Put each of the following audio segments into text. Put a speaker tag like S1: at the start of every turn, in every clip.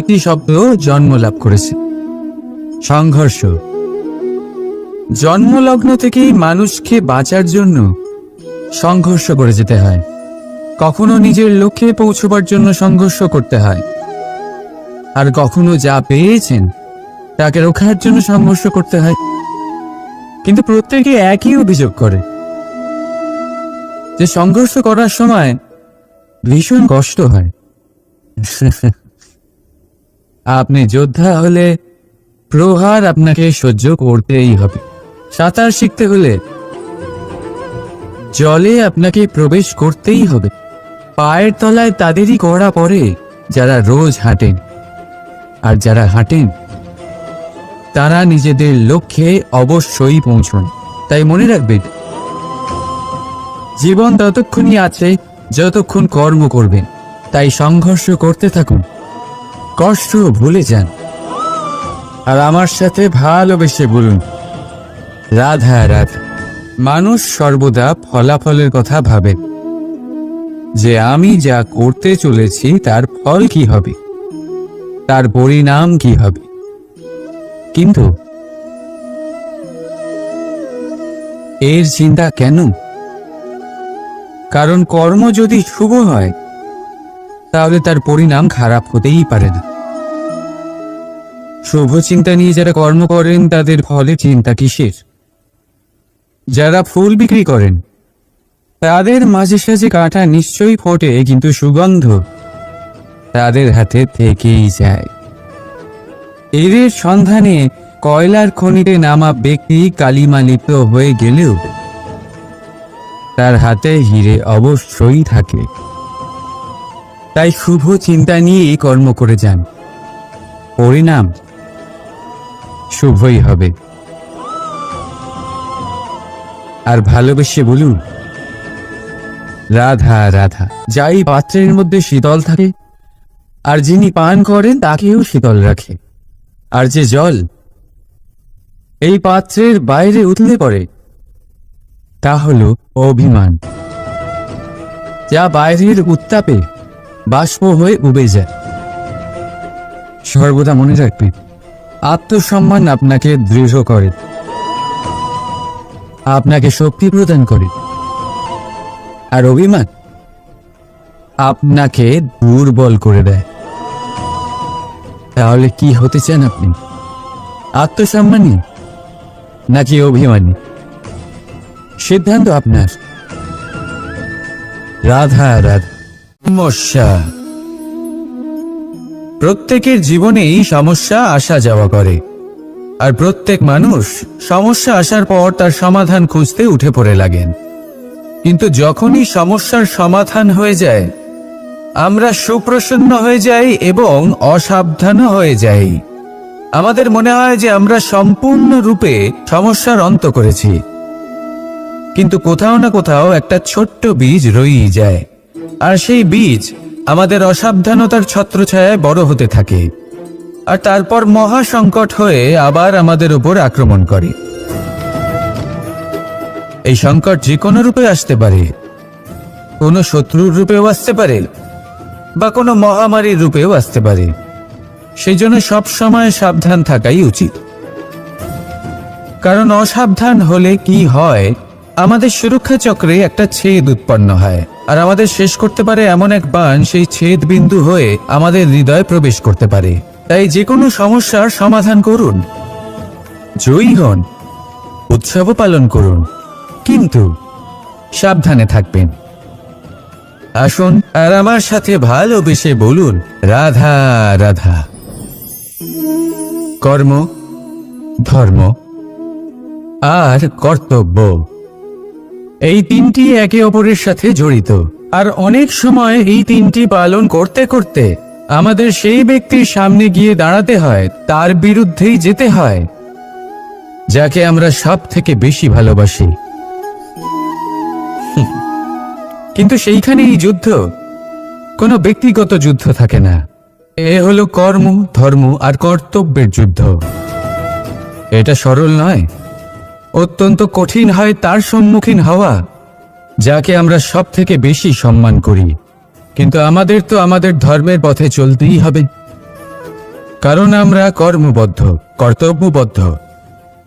S1: একটি শব্দ জন্ম লাভ করেছে, সংঘর্ষ। জন্মলগ্ন থেকেই মানুষকে বাঁচার জন্য সংঘর্ষ করে যেতে হয়। কখনো নিজের লক্ষ্যে পৌঁছবার জন্য সংঘর্ষ করতে হয়, আর কখনো যা পেয়েছেন তাকে রক্ষার জন্য সংঘর্ষ করতে হয়। কিন্তু প্রত্যেকে একই অভিযোগ করে যে সংঘর্ষ করার সময় ভীষণ কষ্ট হয়। আপনি যোদ্ধা হলে প্রহার আপনাকে সহ্য করতেই হবে। সাঁতার শিখতে হলে জলে আপনাকে প্রবেশ করতেই হবে। পায়ের তলায় তাদেরই কড়া পড়ে যারা রোজ হাঁটেন, আর যারা হাঁটেন তারা নিজেদের লক্ষ্যে অবশ্যই পৌঁছন। তাই মনে রাখবেন, জীবন ততক্ষণই আছে যতক্ষণ কর্ম করবেন। তাই সংঘর্ষ করতে থাকুন, কষ্ট ভুলে যান, আর আমার সাথে ভালোবেসে বলুন, রাধা রাধা। মানুষ সর্বদা ফলাফলের কথা ভাবে, যে আমি যা করতে চলেছি তার ফল কি হবে, তার পরিণাম কি হবে। কিন্তু এর চিন্তা কেন? কারণ কর্ম যদি শুভ হয় তাহলে তার পরিণাম খারাপ হতেই পারে না। শুভ চিন্তা নিয়ে যারা কর্ম করেন তাদের ফলে চিন্তা কিসের? যারা ফুল বিক্রি করেন তাদের মাঝে সাঝে কাঁটা নিশ্চয়ই ফোটে, কিন্তু সুগন্ধ তাদের হাতে থেকেই যায়। এর সন্ধানে কয়লার খনিতে নামা ব্যক্তি কালিমা লিপ্ত হয়ে গেলেও তার হাতে হিরে অবশ্যই থাকে। তাই শুভ চিন্তা নিয়েই কর্ম করে যান, পরিণাম শুভই হবে। আর ভালোবেসে বলুন, রাধা রাধা। যাই পাত্রের মধ্যে শীতল থাকে, আর যিনি পান করেন তাকেও শীতল রাখে। আর যে জল এই পাত্রের বাইরে উতলে পড়ে তা হলো অভিমান, যা বাইরের উত্তাপে বাষ্প হয়ে উবে যায়। সর্বদা মনে রাখবেন, আত্মসম্মান আপনাকে দৃঢ় করে, আপনাকে শক্তি প্রদান করে, আর অভিমান আপনাকে দুর্বল করে দেয়। তাহলে কি হতে চান আপনি? আত্মসম্মানী নাকি অভিমানী? সিদ্ধান্ত আপনার। রাধা রাধা। সমস্যা। প্রত্যেকের জীবনেই সমস্যা আসা যাওয়া করে, আর প্রত্যেক মানুষ সমস্যা আসার পর তার সমাধান খুঁজতে উঠে পড়ে লাগেন। কিন্তু যখনই সমস্যার সমাধান হয়ে যায়, আমরা সুপ্রসন্ন হয়ে যাই এবং অসাবধান হয়ে যাই। আমাদের মনে হয় যে আমরা সম্পূর্ণরূপে সমস্যার অন্ত করেছি, কিন্তু কোথাও না কোথাও একটা ছোট্ট বীজ রয়েই যায়, আর সেই বীজ আমাদের অসাবধানতার ছত্রছায়ায় বড় হতে থাকে, আর তারপর মহা সংকট হয়ে আবার আমাদের উপর আক্রমণ করে। এই সংকট যে কোনো রূপে আসতে পারে, কোনো শত্রুর রূপেও আসতে পারে, বা কোনো মহামারীর রূপেও আসতে পারে। সেই জন্য সবসময় সাবধান থাকাই উচিত। কারণ অসাবধান হলে কি হয়, আমাদের সুরক্ষা চক্রে একটা ছেদ উৎপন্ন হয়, আর আমাদের শেষ করতে পারে এমন এক বাণ সেই ছেদ বিন্দু হয়ে আমাদের হৃদয়ে প্রবেশ করতে পারে। তাই যে কোনো সমস্যার সমাধান করুন, জয়ী হন, উৎসব পালন করুন, কিন্তু সাবধানে থাকবেন। আসুন আর আমার সাথে ভালোবেসে বলুন, রাধা রাধা। কর্ম, ধর্ম আর কর্তব্য, এই তিনটি একে অপরের সাথে জড়িত। আর অনেক সময় এই তিনটি পালন করতে করতে আমাদের সেই ব্যক্তির সামনে গিয়ে দাঁড়াতে হয়, তার বিরুদ্ধেই যেতে হয়, যাকে আমরা সব থেকে বেশি ভালোবাসি। কিন্তু সেইখানেই যুদ্ধ, কোনো ব্যক্তিগত যুদ্ধ থাকে না। এ হলো কর্ম, ধর্ম আর কর্তব্যের যুদ্ধ। এটা সরল নয়, অত্যন্ত কঠিন হয় তার সম্মুখীন হওয়া যাকে আমরা সব থেকে বেশি সম্মান করি। কিন্তু আমাদের তো আমাদের ধর্মের পথে চলতেই হবে। কারণ আমরা কর্মবদ্ধ, কর্তব্যবদ্ধ,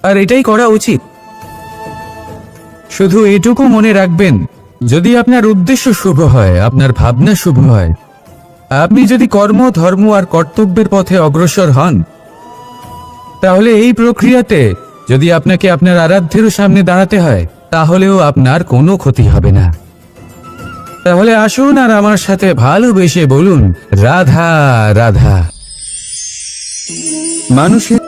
S1: আর এটাই করা উচিত। শুধু এটুকু মনে রাখবেন, যদি আপনার উদ্দেশ্য শুভ হয়, আপনার ভাবনা শুভ হয়, আপনি যদি কর্ম, ধর্ম আর কর্তব্যের পথে অগ্রসর হন, তাহলে এই প্রক্রিয়াতে যদি আপনাকে আপনার আরাধ্যেরও সামনে দাঁড়াতে হয়, তাহলেও আপনার কোনো ক্ষতি হবে না। তাহলে আসুন আর আমার সাথে ভালোবেসে বলুন, রাধা রাধা। মানুষের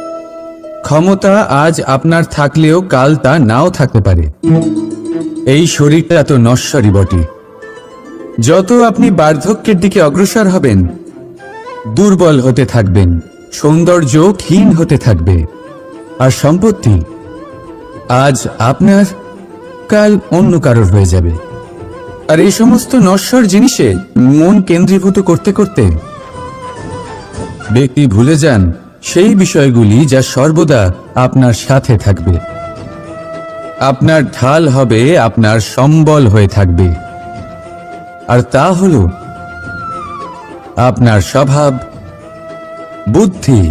S1: ক্ষমতা আজ আপনার থাকলেও কাল তা নাও থাকতে পারে। এই শরীরটা এত নশ্বরই বটে। যত আপনি বার্ধক্যের দিকে অগ্রসর হবেন, দুর্বল হতে থাকবেন, সৌন্দর্য ক্ষীণ হতে থাকবে, আর সম্পত্তি আজ আপনার, কাল অন্য কারোর হয়ে যাবে। আর এই সমস্ত নশ্বর জিনিসে মন কেন্দ্রীভূত করতে করতে ব্যক্তি ভুলে যান সেই বিষয়গুলি যা সর্বদা আপনার সাথে থাকবে, আপনার ঢাল হবে, আপনার সম্বল হয়ে থাকবে। আর তা হল আপনার স্বভাব, বুদ্ধি,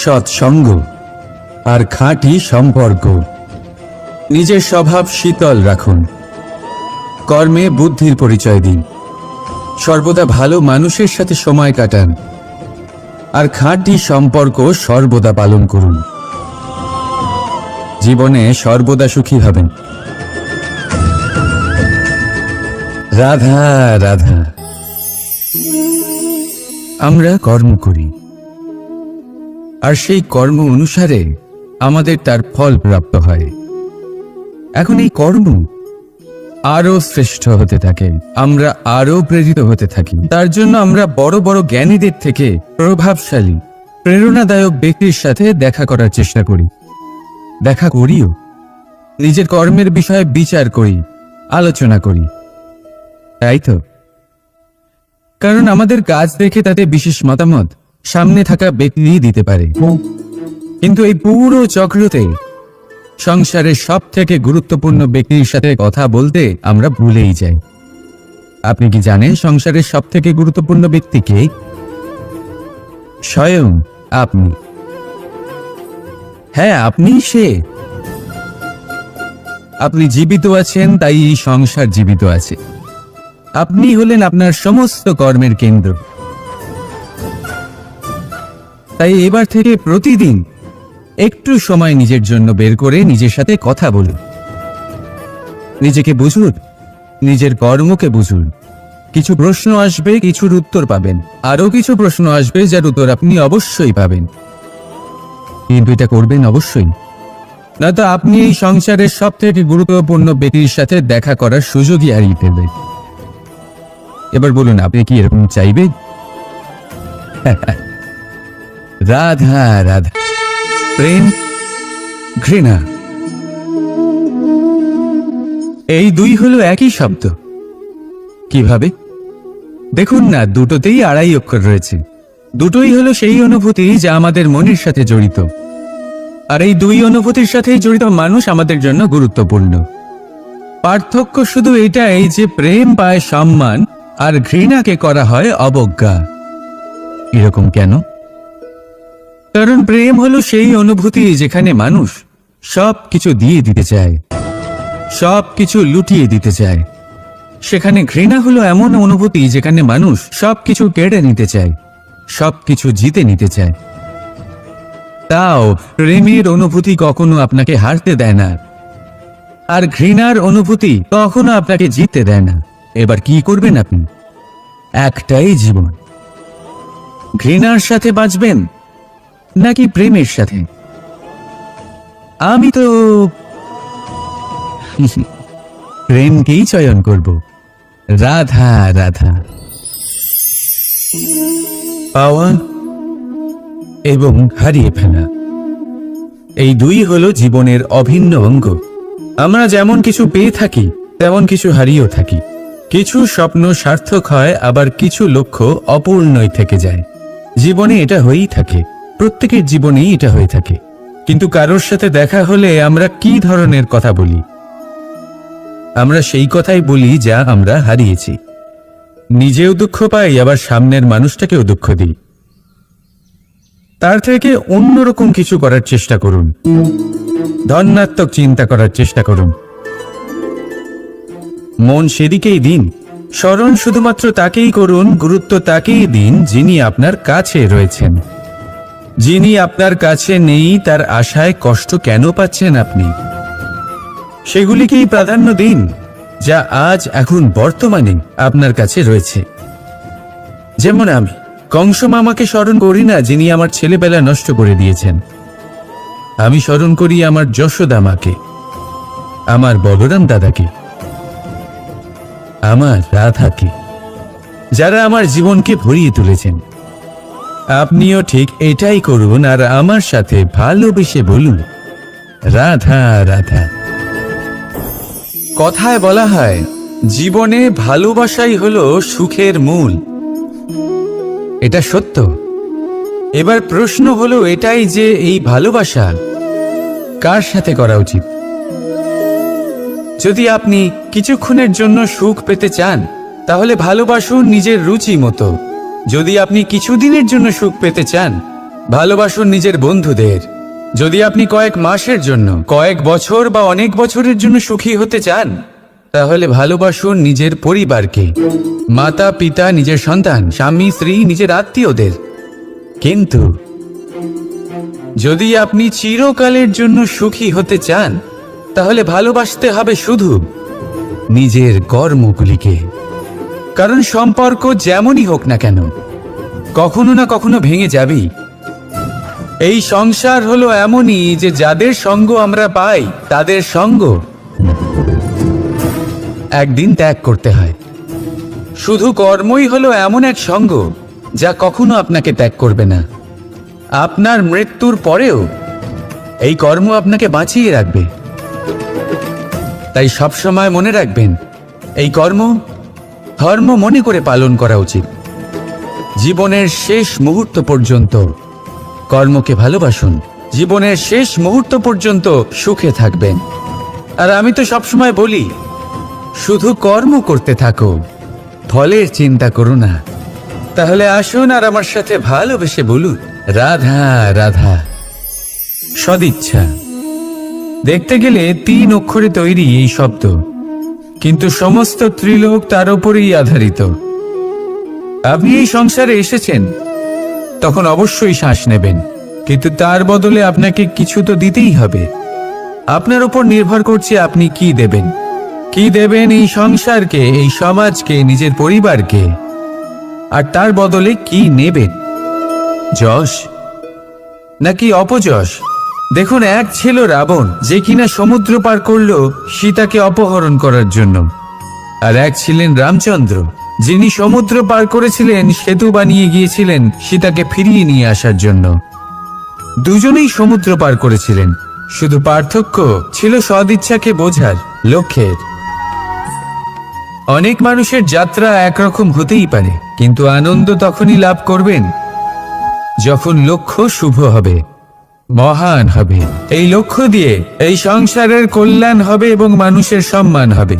S1: সৎসঙ্গ আর খাঁটি সম্পর্ক। নিজের স্বভাব শীতল রাখুন, কর্মে বুদ্ধির পরিচয় দিন, সর্বদা ভালো মানুষের সাথে সময় কাটান, আর খাঁটি সম্পর্ক সর্বদা পালন করুন। জীবনে সর্বদা সুখী হবেন। রাধা রাধা। আমরা কর্ম করি, আর সেই কর্ম অনুসারে আমাদের তার ফল প্রাপ্ত হয়। এখন এই কর্ম আরো শ্রেষ্ঠ হতে থাকে, আমরা আরো প্রেরিত হতে থাকি। তার জন্য আমরা বড় বড় জ্ঞানীদের থেকে প্রভাবশালী, প্রেরণাদায়ক ব্যক্তির সাথে দেখা করার চেষ্টা করি, দেখা করিও। নিজের কর্মের বিষয়ে বিচার করি, আলোচনা করি, তাই তো? কারণ আমাদের কাজ দেখে তাতে বিশেষ মতামত সামনে থাকা ব্যক্তি দিতে পারে। কিন্তু এই পুরো চক্রতে সংসারের সব থেকে গুরুত্বপূর্ণ ব্যক্তির সাথে কথা বলতে আমরা ভুলেই যাই। আপনি কি জানেন সংসারের সব থেকে গুরুত্বপূর্ণ ব্যক্তি কে? স্বয়ং আপনি। হ্যাঁ, আপনি সে। আপনি জীবিত আছেন, তাই এই সংসার জীবিত আছে। আপনি হলেন আপনার সমস্ত কর্মের কেন্দ্র। তাই এবার থেকে প্রতিদিন একটু সময় নিজের জন্য বের করে নিজের সাথে কথা বলুন। নিজেকে বুঝুন, নিজের কর্মকে বুঝুন। কিছু প্রশ্ন আসবে, কিছুর উত্তর পাবেন, আরো কিছু প্রশ্ন আসবে যার উত্তর আপনি অবশ্যই পাবেন। কিন্তু এটা করবেন অবশ্যই, না তো আপনি এই সংসারের সব থেকে গুরুত্বপূর্ণ ব্যক্তির সাথে দেখা করার সুযোগই হারিয়ে ফেলবেন। এবার বলুন, আপনি কি এরকম চাইবেন? রাধা রাধা। প্রেম, ঘৃণা, এই দুই হলো একই শব্দ। কিভাবে? দেখুন না, দুটোতেই আড়াই অক্ষর রয়েছে। দুটোই হলো সেই অনুভূতি যা আমাদের মনের সাথে জড়িত, আর এই দুই অনুভূতির সাথে জড়িত মানুষ আমাদের জন্য গুরুত্বপূর্ণ। পার্থক্য শুধু এটাই যে প্রেম পায় সম্মান, আর ঘৃণাকে করা হয় অবজ্ঞা। এরকম কেন? কারণ প্রেম হলো সেই অনুভূতি যেখানে মানুষ সব কিছু দিয়ে দিতে চায়, সব কিছু লুটিয়ে দিতে চায়। সেখানে ঘৃণা হলো এমন অনুভূতি যেখানে মানুষ সব কিছু কেড়ে নিতে চায়, সব কিছু জিতে নিতে চায়। তাও প্রেমের অনুভূতি কখনো আপনাকে হারতে দেয় না, আর ঘৃণার অনুভূতি কখনো আপনাকে জিততে দেয় না। এবার কি করবেন আপনি? একটাই জীবন। ঘৃণার সাথে বাঁচবেন নাকি প্রেমের সাথে? আমি তো প্রেমকেই চয়ন করব। রাধা রাধা। পাওয়া এবং হারিয়ে ফেলা, এই দুই হলো জীবনের অভিন্ন অঙ্গ। আমরা যেমন কিছু পেয়ে থাকি, তেমন কিছু হারিয়েও থাকি। কিছু স্বপ্ন সার্থক হয়, আবার কিছু লক্ষ্য অপূর্ণই থেকে যায়। জীবনে এটা হয়েই থাকে, প্রত্যেকের জীবনেই এটা হয়ে থাকে। কিন্তু কারোর সাথে দেখা হলে আমরা কি ধরনের কথা বলি? আমরা সেই কথাই বলি যা আমরা হারিয়েছি। নিজেও দুঃখ পাই, আবার সামনের মানুষটাকেও দুঃখ দিই। তার থেকে অন্যরকম কিছু করার চেষ্টা করুন। ধনাত্মক চিন্তা করার চেষ্টা করুন। মন সেদিকেই দিন। স্মরণ শুধুমাত্র তাকেই করুন, গুরুত্ব তাকেই দিন যিনি আপনার কাছে রয়েছেন। যিনি আপনার কাছে নেই তার আশায় কষ্ট কেন পাচ্ছেন আপনি? সেগুলিকেই প্রাধান্য দিন যা আজ এখন বর্তমানে আপনার কাছে রয়েছে। যেমন আমি কংস মামাকে স্মরণ করি না যিনি আমার ছেলেবেলা নষ্ট করে দিয়েছেন। আমি স্মরণ করি আমার যশোদা মাকে, আমার বলরাম দাদাকে, আমার রাধাকে, যারা আমার জীবনকে ভরিয়ে তুলেছেন। আপনিও ঠিক এটাই করুন আর আমার সাথে ভালোবেসে বলুন, রাধা রাধা। কথায় বলা হয় জীবনে ভালোবাসাই হলো সুখের মূল। এটা সত্য। এবার প্রশ্ন হলো এটাই যে এই ভালোবাসা কার সাথে করা উচিত? যদি আপনি কিছুক্ষণের জন্য সুখ পেতে চান তাহলে ভালোবাসুন নিজের রুচি মতো। যদি আপনি কিছুদিনের জন্য সুখ পেতে চান ভালোবাসুন নিজের বন্ধুদের। যদি আপনি কয়েক মাসের জন্য, কয়েক বছর বা অনেক বছরের জন্য সুখী হতে চান তাহলে ভালোবাসুন নিজের পরিবারকে, মাতা পিতা, নিজের সন্তান, স্বামী স্ত্রী, নিজের আত্মীয়দের। কিন্তু যদি আপনি চিরকালের জন্য সুখী হতে চান তাহলে ভালোবাসতে হবে শুধু নিজের কর্মগুলিকে। কারণ সম্পর্ক যেমনই হোক না কেন কখনো না কখনো ভেঙে যাবেই। এই সংসার হলো এমনই যে যাদের সঙ্গ আমরা পাই তাদের সঙ্গ একদিন ত্যাগ করতে হয়। শুধু কর্মই হলো এমন এক সঙ্গ যা কখনো আপনাকে ত্যাগ করবে না। আপনার মৃত্যুর পরেও এই কর্ম আপনাকে বাঁচিয়ে রাখবে। তাই সবসময় মনে রাখবেন, এই কর্ম ধর্ম মনে করে পালন করা উচিত। জীবনের শেষ মুহূর্ত পর্যন্ত কর্মকে ভালোবাসুন। জীবনের শেষ মুহূর্ত পর্যন্ত সুখে থাকবেন। আর আমি তো সবসময় বলি, শুধু কর্ম করতে থাকো, ফলের চিন্তা করো না। তাহলে আসুন আর আমার সাথে ভালোবেসে বলুন, রাধা রাধা। সদিচ্ছা। দেখতে গেলে 3 অক্ষরে তৈরি এই শব্দ, কিন্তু সমস্ত ত্রিলোক তার উপরেই আধারিত। আপনি এই সংসারে এসেছেন তখন অবশ্যই শ্বাস নেবেন, কিন্তু তার বদলে আপনাকে কিছু তো দিতেই হবে। আপনার উপর নির্ভর করছে আপনি কি দেবেন। কি দেবেন এই সংসারকে, এই সমাজকে, নিজের পরিবারকে, আর তার বদলে কি নেবেন? যশ নাকি অপযশ? দেখুন, এক ছিল রাবণ, যে কিনা সমুদ্র পার করল সীতাকে অপহরণ করার জন্য। আর এক ছিলেন রামচন্দ্র, যিনি সমুদ্র পার করেছিলেন, সেতু বানিয়ে গিয়েছিলেন সীতাকে ফিরিয়ে নিয়ে আসার জন্য। দুজনেই সমুদ্র পার করেছিলেন, শুধু পার্থক্য ছিল সদিচ্ছাকে বোঝার লক্ষ্যের। অনেক মানুষের যাত্রা একরকম হতেই পারে, কিন্তু আনন্দ তখনই লাভ করবেন যখন লক্ষ্য শুভ হবে, মহান হবে। এই লক্ষ্য দিয়ে এই সংসারের কল্যাণ হবে এবং মানুষের সম্মান হবে।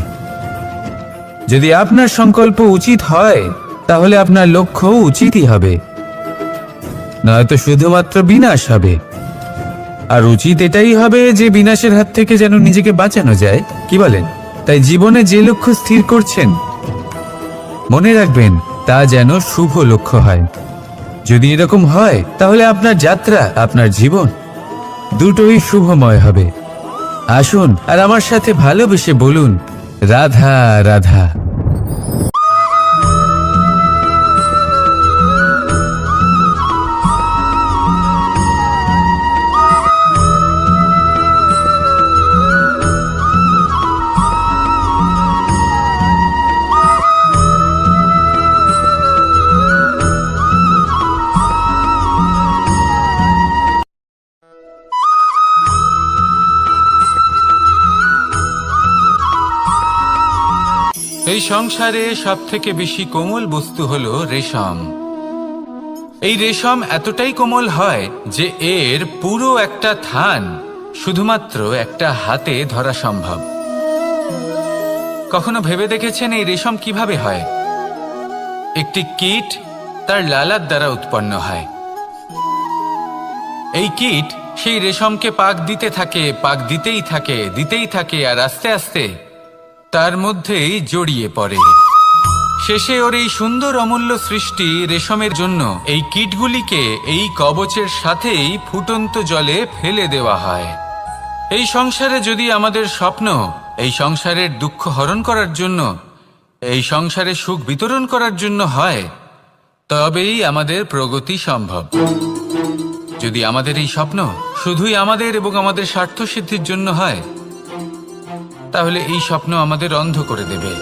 S1: যদি আপনার সংকল্প উচিত হয় তাহলে আপনার লক্ষ্য উচিতই হবে, নয়তো শুধুমাত্র বিনাশ হবে। আর উচিত এটাই হবে যে বিনাশের হাত থেকে যেন নিজেকে বাঁচানো যায়, কি বলেন? তাই জীবনে যে লক্ষ্য স্থির করছেন মনে রাখবেন তা যেন শুভ লক্ষ্য হয়। যদি এরকম হয় তাহলে আপনার যাত্রা, আপনার জীবন দুটোই শুভময় হবে। আসুন আর আমার সাথে ভালোবেসে বলুন, রাধা রাধা। এই সংসারে সব থেকে বেশি কোমল বস্তু হলো রেশম। এই রেশম এতটাই কোমল হয় যে এর পুরো একটা থান শুধুমাত্র একটা হাতে ধরা সম্ভব। কখনো ভেবে দেখেছেন এই রেশম কিভাবে হয়? একটি কীট তার লালার দ্বারা উৎপন্ন হয়। এই কীট সেই রেশমকে পাক দিতে থাকে, পাক দিতেই থাকে আর আস্তে আস্তে তার মধ্যেই জড়িয়ে পড়ে। শেষে ওর এই সুন্দর অমূল্য সৃষ্টি রেশমের জন্য এই কীটগুলিকে এই কবচের সাথেই ফুটন্ত জলে ফেলে দেওয়া হয়। এই সংসারে যদি আমাদের স্বপ্ন এই সংসারের দুঃখ হরণ করার জন্য, এই সংসারে সুখ বিতরণ করার জন্য হয়, তবেই আমাদের প্রগতি সম্ভব। যদি আমাদের এই স্বপ্ন শুধুই আমাদের এবং আমাদের স্বার্থ সিদ্ধির জন্য হয়, তাহলে এই স্বপ্ন আমাদের অন্ধ করে দেবে,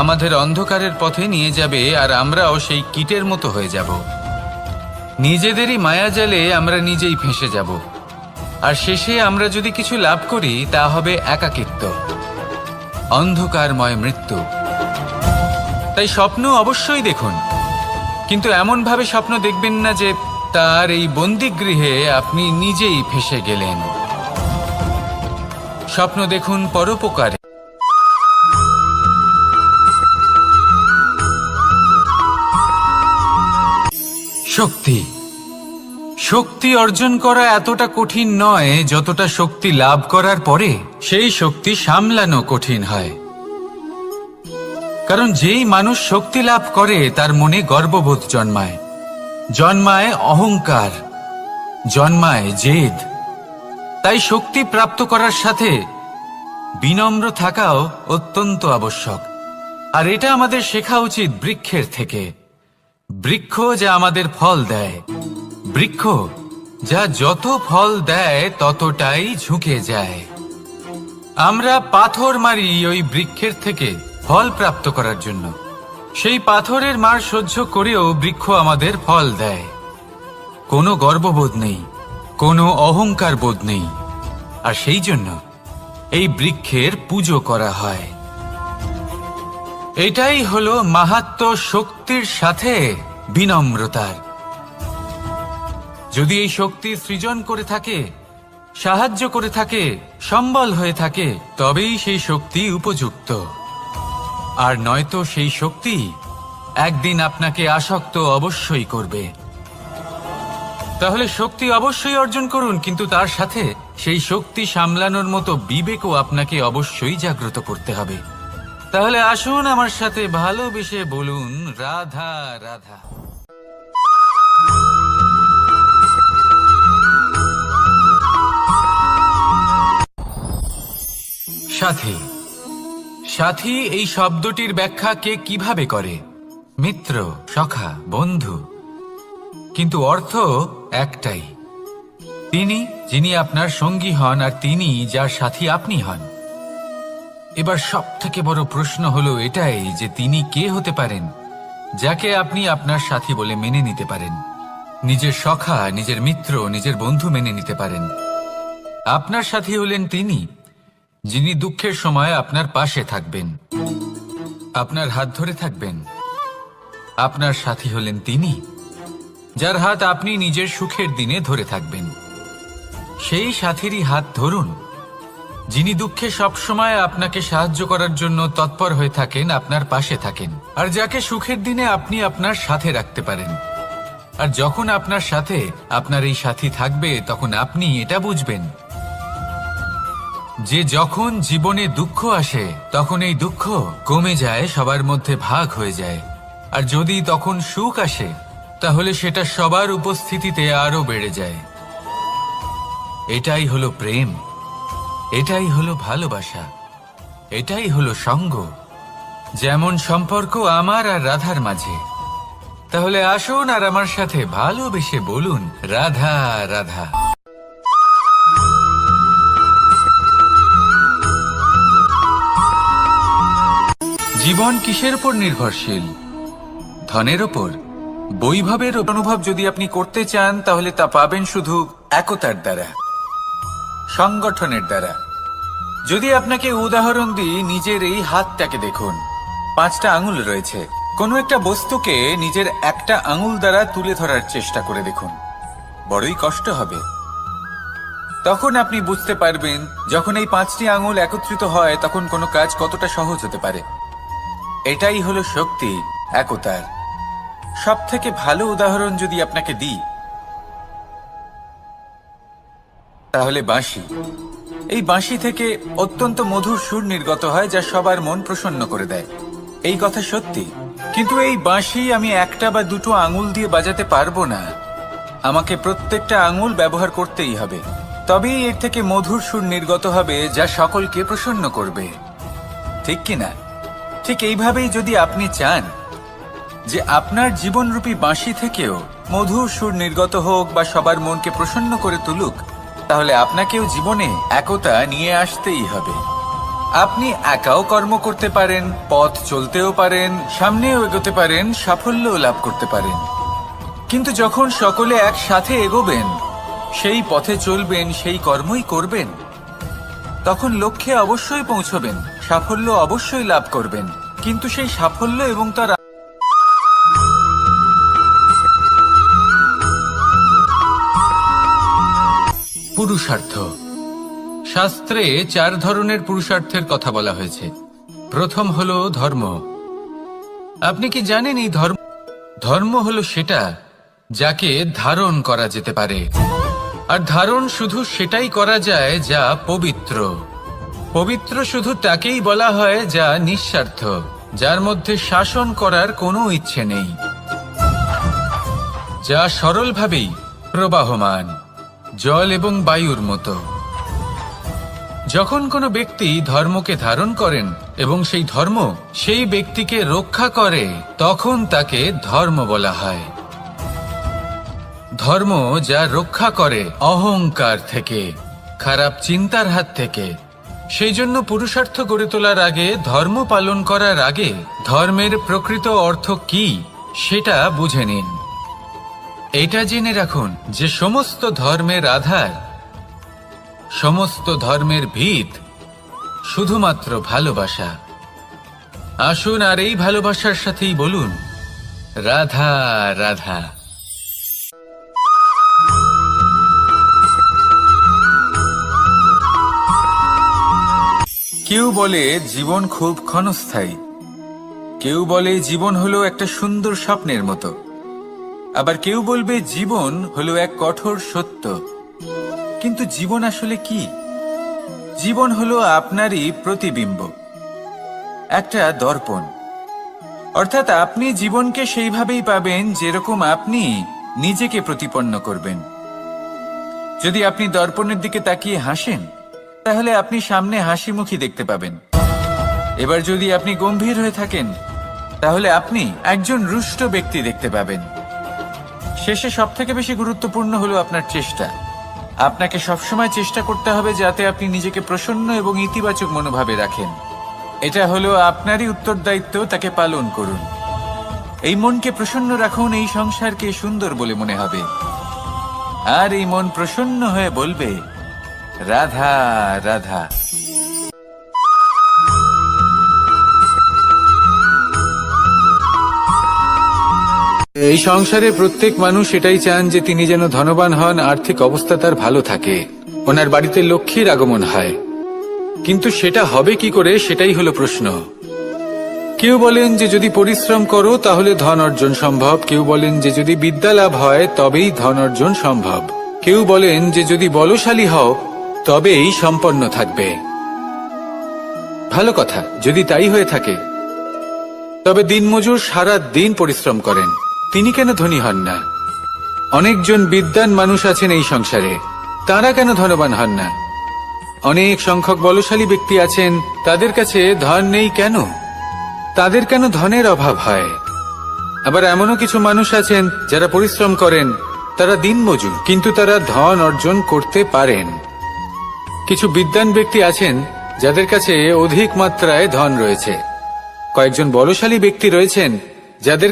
S1: আমাদের অন্ধকারের পথে নিয়ে যাবে, আর আমরাও সেই কীটের মতো হয়ে যাব। নিজেদেরই মায়াজালে আমরা নিজেই ফেঁসে যাব, আর শেষে আমরা যদি কিছু লাভ করি তা হবে একাকিত্ব, অন্ধকারময় মৃত্যু। তাই স্বপ্ন অবশ্যই দেখুন, কিন্তু এমনভাবে স্বপ্ন দেখবেন না যে তার এই বন্দিগৃহে আপনি নিজেই ফেঁসে গেলেন। স্বপ্ন দেখুন পরোপকারে। শক্তি শক্তি অর্জন করা এতটা কঠিন নয় যতটা শক্তি লাভ করার পরে সেই শক্তি সামলানো কঠিন হয়। কারণ যেই মানুষ শক্তি লাভ করে তার মনে গর্ববোধ জন্মায়, জন্মায় অহংকার, জন্মায় জেদ। তাই শক্তি প্রাপ্ত করার সাথে বিনম্র থাকাও অত্যন্ত আবশ্যক। আর এটা আমাদের শেখা উচিত বৃক্ষের থেকে। বৃক্ষ যা আমাদের ফল দেয়, বৃক্ষ যা যত ফল দেয় ততটাই ঝুঁকে যায়। আমরা পাথর মারি ওই বৃক্ষের থেকে ফল প্রাপ্ত করার জন্য। সেই পাথরের মার সহ্য করেও বৃক্ষ আমাদের ফল দেয়। কোনো গর্ববোধ নেই, কোনো অহংকার বোধ নেই, আর সেই জন্য এই বৃক্ষের পুজো করা হয়। এটাই হলো মাহাত্ম্য শক্তির সাথে বিনম্রতার। যদি এই শক্তি সৃজন করে থাকে, সাহায্য করে থাকে, সম্বল হয়ে থাকে, তবেই সেই শক্তি উপযুক্ত। আর নয়তো সেই শক্তি একদিন আপনাকে আসক্ত অবশ্যই করবে। তাহলে শক্তি অবশ্যই অর্জন করুন, কিন্তু তার সাথে সেই শক্তি সামলানোর মতো বিবেকও আপনাকে অবশ্যই জাগ্রত করতে হবে। তাহলে আসুন আমার সাথে ভালোবেসে বলুন রাধা রাধা। সাথী সাথী এই শব্দটির ব্যাখ্যা কে কিভাবে করে? মিত্র, সখা, বন্ধু। কিন্তু অর্থ একটাই, তিনি যিনি আপনার সঙ্গী হন আর তিনি যার সাথী আপনি হন। এবার সব থেকে বড় প্রশ্ন হলো এটাই যে তিনি কে হতে পারেন যাকে আপনি আপনার সাথী বলে মেনে নিতে পারেন, নিজের সখা, নিজের মিত্র, নিজের বন্ধু মেনে নিতে পারেন। আপনার সাথী হলেন তিনি যিনি দুঃখের সময় আপনার পাশে থাকবেন, আপনার হাত ধরে থাকবেন। আপনার সাথী হলেন তিনি যার হাত আপনি নিজের সুখের দিনে ধরে থাকবেন। সেই সাথীরই হাত ধরুন যিনি দুঃখে সবসময় আপনাকে সাহায্য করার জন্য তৎপর হয়ে থাকেন, আপনার পাশে থাকেন, আর যাকে সুখের দিনে আপনি আপনার সাথে রাখতে পারেন। আর যখন আপনার সাথে আপনার এই সাথী থাকবে তখন আপনি এটা বুঝবেন যে যখন জীবনে দুঃখ আসে তখন এই দুঃখ কমে যায়, সবার মধ্যে ভাগ হয়ে যায়। আর যদি তখন সুখ আসে তাহলে সেটা সবার উপস্থিতিতে আরো বেড়ে যায়। এটাই হলো প্রেম, এটাই হলো ভালোবাসা, এটাই হলো সঙ্গ। যেমন সম্পর্ক আমার আর রাধার মাঝে। তাহলে আসুন আর আমার সাথে ভালোবেসে বলুন রাধা রাধা। জীবন কিসের উপর নির্ভরশীল? ধনের ওপর, বৈভবের অনুভব যদি আপনি করতে চান তাহলে তা পাবেন শুধু একতার দ্বারা, সংগঠনের দ্বারা। যদি আপনাকে উদাহরণ দিই, নিজের এই হাতটাকে দেখুন, 5টা আঙুল রয়েছে। কোনো একটা বস্তুকে নিজের একটা আঙুল দ্বারা তুলে ধরার চেষ্টা করে দেখুন, বড়ই কষ্ট হবে। তখন আপনি বুঝতে পারবেন যখন এই 5টি আঙুল একত্রিত হয় তখন কোনো কাজ কতটা সহজ হতে পারে। এটাই হলো শক্তি, একতার। সব থেকে ভালো উদাহরণ যদি আপনাকে দিই, তাহলে বাঁশি, এই বাঁশি থেকে অত্যন্ত মধুর সুর নির্গত হয় যা সবার মন প্রসন্ন করে দেয়। এই কথা সত্যি, কিন্তু এই বাঁশি আমি একটা বা দুটো আঙুল দিয়ে বাজাতে পারবো না। আমাকে প্রত্যেকটা আঙুল ব্যবহার করতেই হবে, তবেই এর থেকে মধুর সুর নির্গত হবে যা সকলকে প্রসন্ন করবে, ঠিক কিনা? ঠিক এইভাবেই যদি আপনি চান যে আপনার জীবনরূপী বাঁশি থেকেও মধুর সুর নির্গত হোক বা সবার মনকে প্রসন্ন করে তুলুক, তাহলে আপনাকেও জীবনে একতা নিয়ে আসতেই হবে। আপনি একাও কর্ম করতে পারেন, পথ চলতেও পারেন, সামনেও এগোতে পারেন, সাফল্যও লাভ করতে পারেন। কিন্তু যখন সকলে একসাথে এগোবেন, সেই পথে চলবেন, সেই কর্মই করবেন, তখন লক্ষ্যে অবশ্যই পৌঁছবেন, সাফল্য অবশ্যই লাভ করবেন। কিন্তু সেই সাফল্য এবং তার পুরুষার্থ। শাস্ত্রে 4 ধরনের পুরুষার্থের কথা বলা হয়েছে। প্রথম হলো ধর্ম। আপনি কি জানেন এই ধর্ম হলো সেটা যাকে ধারণ করা যেতে পারে, আর ধারণ শুধু সেটাই করা যায় যা পবিত্র। পবিত্র শুধু তাকেই বলা হয় যা নিঃস্বার্থ, যার মধ্যে শাসন করার কোনো ইচ্ছে নেই, যা সরলভাবেই প্রবাহমান, জল এবং বায়ুর মতো। যখন কোনো ব্যক্তি ধর্মকে ধারণ করেন এবং সেই ধর্ম সেই ব্যক্তিকে রক্ষা করে, তখন তাকে ধর্ম বলা হয়। ধর্ম যা রক্ষা করে অহংকার থেকে, খারাপ চিন্তার হাত থেকে। সেই জন্য পুরুষার্থ গড়ে তোলার আগে, ধর্ম পালন করার আগে, ধর্মের প্রকৃত অর্থ কি সেটা বুঝে নিন। এটা জেনে রাখুন যে সমস্ত ধর্মের আধার, সমস্ত ধর্মের ভিত শুধুমাত্র ভালোবাসা। আসুন আর এই ভালোবাসার সাথেই বলুন রাধা রাধা। কেউ বলে জীবন খুব ক্ষণস্থায়ী, কেউ বলে জীবন হলো একটা সুন্দর স্বপ্নের মতো, আবার কেউ বলবে জীবন হলো এক কঠোর সত্য। কিন্তু জীবন আসলে কি? জীবন হলো আপনারই প্রতিবিম্ব, একটা দর্পণ। অর্থাৎ আপনি জীবনকে সেইভাবেই পাবেন যেরকম আপনি নিজেকে প্রতিপন্ন করবেন। যদি আপনি দর্পণের দিকে তাকিয়ে হাসেন, তাহলে আপনি সামনে হাসি মুখী দেখতে পাবেন। এবার যদি আপনি গম্ভীর হয়ে থাকেন, তাহলে আপনি একজন রুষ্ট ব্যক্তি দেখতে পাবেন। শেষে সবথেকে বেশি গুরুত্বপূর্ণ হলো আপনার চেষ্টা। আপনাকে সবসময় চেষ্টা করতে হবে যাতে আপনি নিজেকে প্রসন্ন এবং ইতিবাচক মনোভাবে রাখেন। এটা হলো আপনারই উত্তরদায়িত্ব, তাকে পালন করুন। এই মনকে প্রসন্ন রাখুন, এই সংসারকে সুন্দর বলে মনে হবে। আর এই মন প্রসন্ন হয়ে বলবে রাধা রাধা। এই সংসারে প্রত্যেক মানুষ এটাই চান যে তিনি যেন ধনবান হন, আর্থিক অবস্থা তার ভালো থাকে, ওনার বাড়িতে লক্ষ্মীর আগমন হয়। কিন্তু সেটা হবে কি করে, সেটাই হলো প্রশ্ন। কেউ বলেন যে যদি পরিশ্রম করো তাহলে ধন অর্জন সম্ভব, কেউ বলেন যে যদি বিদ্যা লাভ হয় তবেই ধন অর্জন সম্ভব, কেউ বলেন যে যদি বলশালী হও তবেই সম্পন্ন থাকবে। ভালো কথা, যদি তাই হয়ে থাকে, তবে দিনমজুর সারা দিন পরিশ্রম করেন, তিনি কেন ধনী হন না? অনেকজন বিদ্বান মানুষ আছেন এই সংসারে, তারা কেন ধনবান হন না? অনেক সংখ্যক বলশালী ব্যক্তি আছেন, তাদের কাছে ধন নেই কেন? তাদের কেন ধনের অভাব হয়? আবার এমনও কিছু মানুষ আছেন যারা পরিশ্রম করেন, তারা দিনমজুর, কিন্তু তারা ধন অর্জন করতে পারেন। কিছু বিদ্বান ব্যক্তি আছেন যাদের কাছে অধিক মাত্রায় ধন রয়েছে। কয়েকজন বলশালী ব্যক্তি রয়েছেন যাদের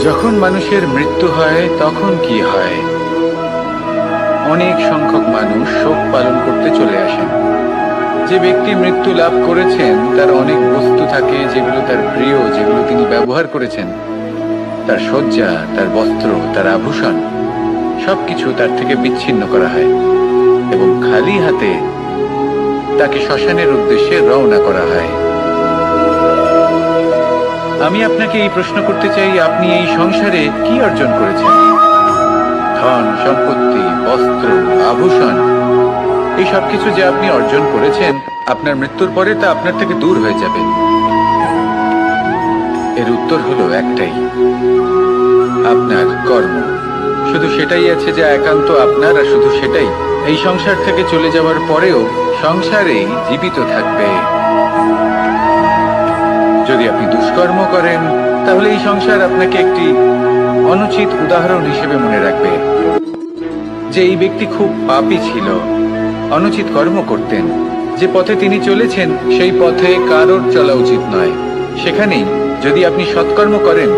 S1: যখন মানুষের মৃত্যু হয় তখন কি হয়? অনেক সংখ্যক মানুষ শোক পালন করতে চলে আসেন। যে ব্যক্তি মৃত্যু লাভ করেছেন তার অনেক বস্তু থাকে যেগুলো তার প্রিয়, যেগুলো তিনি ব্যবহার করেছেন। তার শয্যা, তার বস্ত্র, তার আভূষণ সবকিছু তার থেকে বিচ্ছিন্ন করা হয় এবং খালি হাতে তাকে শ্মশানের উদ্দেশ্যে রওনা করা হয়।
S2: আমি আপনাকে এই প্রশ্ন করতে চাই, আপনি এই সংসারে কি অর্জন করেছেন? ধন সম্পত্তি, বস্ত্র, আভূষণ, এই সবকিছু যে আপনি অর্জন করেছেন, আপনার মৃত্যুর পরে তা আপনার থেকে দূর হয়ে যাবে। এর উত্তর হলো একটাই, আপনার কর্ম। শুধু সেটাই আছে যা একান্ত আপনার, আর শুধু সেটাই এই সংসার থেকে চলে যাওয়ার পরেও সংসারেই জীবিত থাকবে। যদি আপনি দুষ্কর্ম করেন, তাহলে এই সংসার আপনাকে একটি অনুচিত উদাহরণ হিসেবে মনে রাখবে যে এই ব্যক্তি খুব পাপী ছিল, অনুচিত কর্ম করতেন। যে পথে তিনি চলেছেন সেই পথে কারোর চলা উচিত নয়। সেখানেই যদি আপনি সৎকর্ম করেন,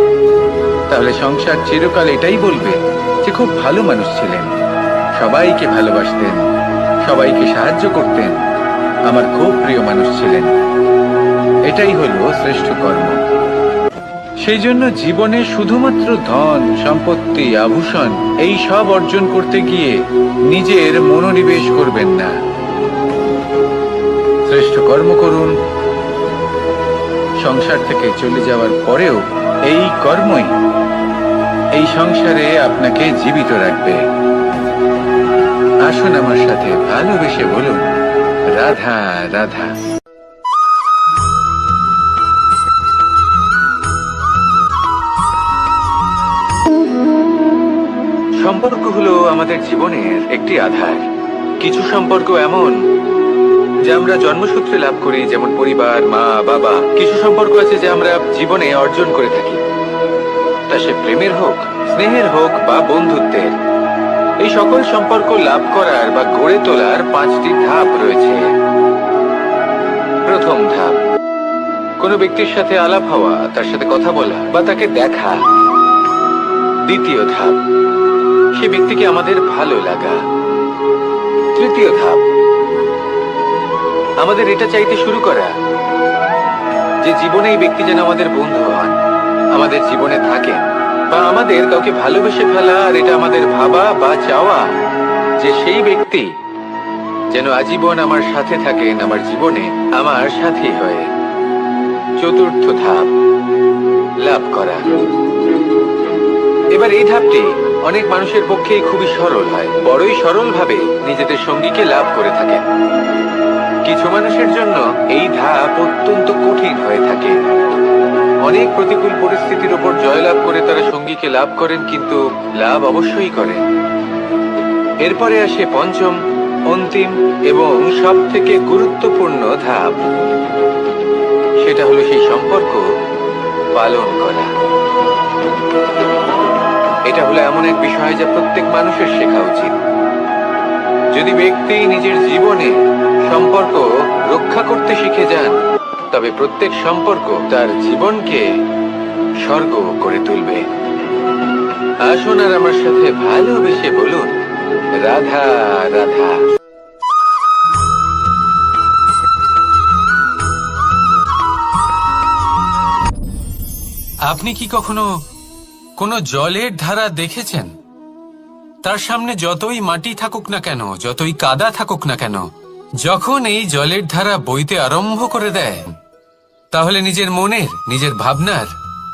S2: তাহলে সংসার চিরকাল এটাই বলবে যে খুব ভালো মানুষ ছিলেন, সবাইকে ভালোবাসতেন, সবাইকে সাহায্য করতেন, আমার খুব প্রিয় মানুষ ছিলেন। এটাই হলো শ্রেষ্ঠ কর্ম। সেই জন্য জীবনে শুধুমাত্র ধন সম্পত্তি আভূষণ এই সব অর্জন করতে গিয়ে নিজের মনোনিবেশ করবেন না। শ্রেষ্ঠ কর্ম করুন। সংসার থেকে চলে যাওয়ার পরেও এই কর্মই এই সংসারে আপনাকে জীবিত রাখবে। আসুন আমার সাথে ভালোবেসে বলুন, রাধা রাধা। সম্পর্ক হলো আমাদের জীবনের একটি আধার। কিছু সম্পর্ক এমন যা আমরা জন্মসূত্রে লাভ করি, যেমন পরিবার, মা বাবা। কিছু সম্পর্ক আছে যা আমরা জীবনে অর্জন করে থাকি, তা সে প্রেমের হোক, স্নেহের হোক বা বন্ধুত্বের। এই সকল সম্পর্ক লাভ করার বা গড়ে তোলার 5টি ধাপ রয়েছে। প্রথম ধাপ, কোনো ব্যক্তির সাথে আলাপ হওয়া, তার সাথে কথা বলা বা তাকে দেখা। দ্বিতীয় ধাপ, সে ব্যক্তিকে আমাদের ভালো লাগা। তৃতীয় ধাপ, আমাদের এটা চাইতে শুরু করা যে জীবনে এই ব্যক্তি যেন আমাদের বন্ধু হন, আমাদের জীবনে থাকেন, বা আমাদের কাউকে ভালোবেসে ফেলা। আর এটা আমাদের ভাবা বা চাওয়া যে সেই ব্যক্তি যেন আজীবন আমার সাথে থাকেন, আমার জীবনে আমার সাথী হয়ে। চতুর্থ ধাপ, লাভ করা। এবার এই ধাপটি অনেক মানুষের পক্ষেই খুবই সরল হয়, বড়ই সরল ভাবে নিজেদের সঙ্গীকে লাভ করে থাকেন। কিছু মানুষের জন্য এই ধাপ অত্যন্ত কঠিন হয়ে থাকে। অনেক প্রতিকূল পরিস্থিতির উপর জয়লাভ করে তারা সঙ্গীকে লাভ করেন, কিন্তু লাভ অবশ্যই করেন। এরপরে আসে পঞ্চম, অন্তিম এবং সব থেকে গুরুত্বপূর্ণ ধাপ। সেটা হলো সেই সম্পর্ক পালন করা। এটা হলো এমন এক বিষয় যা প্রত্যেক মানুষের শেখা উচিত। যদি ব্যক্তি নিজের জীবনে সম্পর্ক রক্ষা করতে শিখে যান, তবে প্রত্যেক সম্পর্ক তার জীবনকে স্বর্গ করে তুলবে। আসুন আর আমার সাথে ভালোবেসে বলুন, রাধা রাধা।
S1: আপনি কি কখনো কোনো জলের ধারা দেখেছেন? তার সামনে যতই মাটি থাকুক না কেন, যতই কাদা থাকুক না কেন, যখন এই জলের ধারা বইতে আরম্ভ করে দেয়, তাহলে নিজের মনের, নিজের ভাবনার,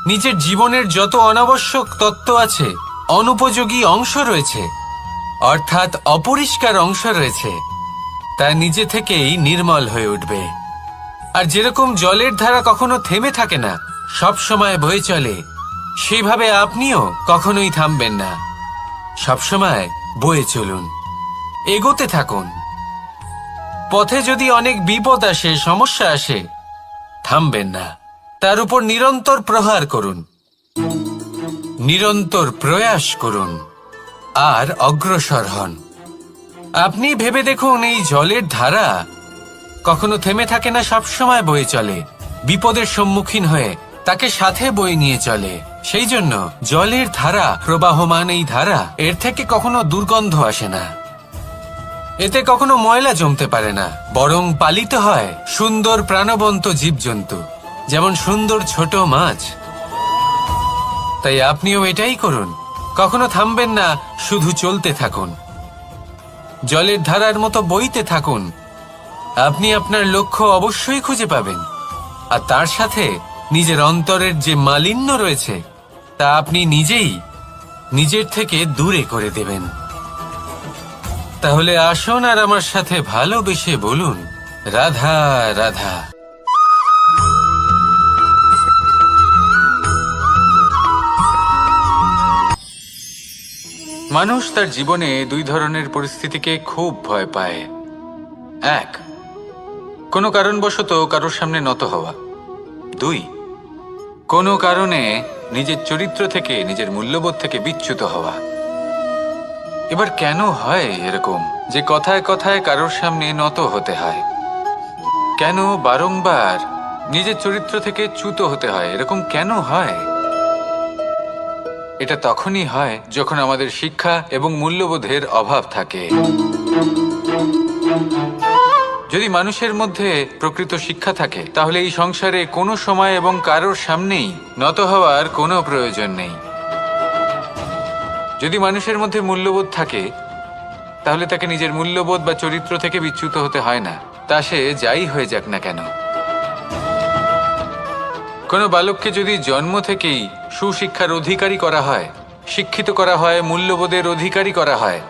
S1: নিজের জীবনের যত অনাবশ্যক তত্ত্ব আছে, অনুপযোগী অংশ রয়েছে, অর্থাৎ অপরিষ্কার অংশ রয়েছে, তা নিজে থেকেই নির্মল হয়ে উঠবে। আর যেরকম জলের ধারা কখনো থেমে থাকে না, সব সময় বয়ে চলে, সেইভাবে আপনিও কখনোই থামবেন না। সবসময় বয়ে চলুন, এগোতে থাকুন। পথে যদি অনেক বিপদ আসে, সমস্যা আসে, থামবেন না, তার উপর নিরন্তর প্রহার করুন, নিরন্তর প্রয়াস করুন আর অগ্রসর হন। আপনি ভেবে দেখুন, এই জলের ধারা কখনো থেমে থাকে না, সবসময় বয়ে চলে, বিপদের সম্মুখীন হয়ে তাকে সাথে বয়ে নিয়ে চলে। সেই জন্য জলের ধারা, প্রবাহমান এই ধারা, এর থেকে কখনো দুর্গন্ধ আসে না, এতে কখনো ময়লা জমতে পারে না, বরং পালিত হয় সুন্দর প্রাণবন্ত জীবজন্তু, যেমন সুন্দর ছোট মাছ। তাই আপনিও এটাই করুন, কখনো থামবেন না, শুধু চলতে থাকুন, জলের ধারার মতো বইতে থাকুন। আপনি আপনার লক্ষ্য অবশ্যই খুঁজে পাবেন, আর তার সাথে
S3: নিজের অন্তরের যে মালিন্য রয়েছে তা আপনি নিজেই নিজের থেকে দূরে করে দেবেন। তাহলে আসুন আর আমার সাথে ভালোবেসে বলুন, রাধা রাধা।
S2: মানুষ তার জীবনে দুই ধরনের পরিস্থিতিকে খুব ভয় পায়। এক, কোনো কারণবশত কারোর সামনে নত হওয়া। দুই, কোনো কারণে নিজের চরিত্র থেকে, নিজের মূল্যবোধ থেকে বিচ্যুত হওয়া। এবার কেন হয় এরকম যে কথায় কথায় কারোর সামনে নত হতে হয়? কেন বারংবার নিজের চরিত্র থেকে চ্যুত হতে হয়? এরকম কেন হয়? এটা তখনই হয় যখন আমাদের শিক্ষা এবং মূল্যবোধের অভাব থাকে। যদি মানুষের মধ্যে প্রকৃত শিক্ষা থাকে তাহলে এই সংসারে কোনো সময় এবং কারোর সামনেই নত হওয়ার কোনো প্রয়োজন নেই। যদি মানুষের মধ্যে মূল্যবোধ থাকে তাহলে তাকে নিজের মূল্যবোধ বা চরিত্র থেকে বিচ্যুত হতে হয় না, তা সে যাই হয়ে যাক না কেন। কোনো বালককে যদি জন্ম থেকেই সুশিক্ষার অধিকারী করা হয়, শিক্ষিত করা হয়, মূল্যবোধের অধিকারী করা হয়,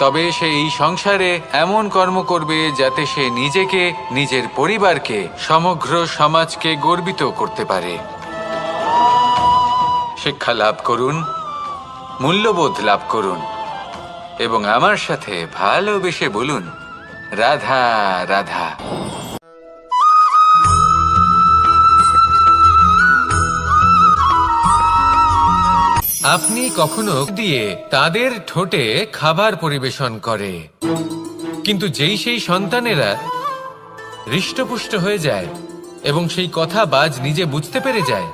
S2: তবে সে এই সংসারে এমন কর্ম করবে যাতে সে নিজেকে, নিজের পরিবারকে, সমগ্র সমাজকে গর্বিত করতে পারে। শিক্ষা লাভ করুন, মূল্যবোধ লাভ করুন এবং আমার সাথে ভালোবেসে বলুন, রাধা রাধা।
S3: আপনি কখনো দিয়ে তাদের ঠোঁটে খাবার পরিবেশন করে, কিন্তু যেই সেই সন্তানেরা হৃষ্টপুষ্ট হয়ে যায় এবং সেই কথা বাজ নিজে বুঝতে পেরে যায়,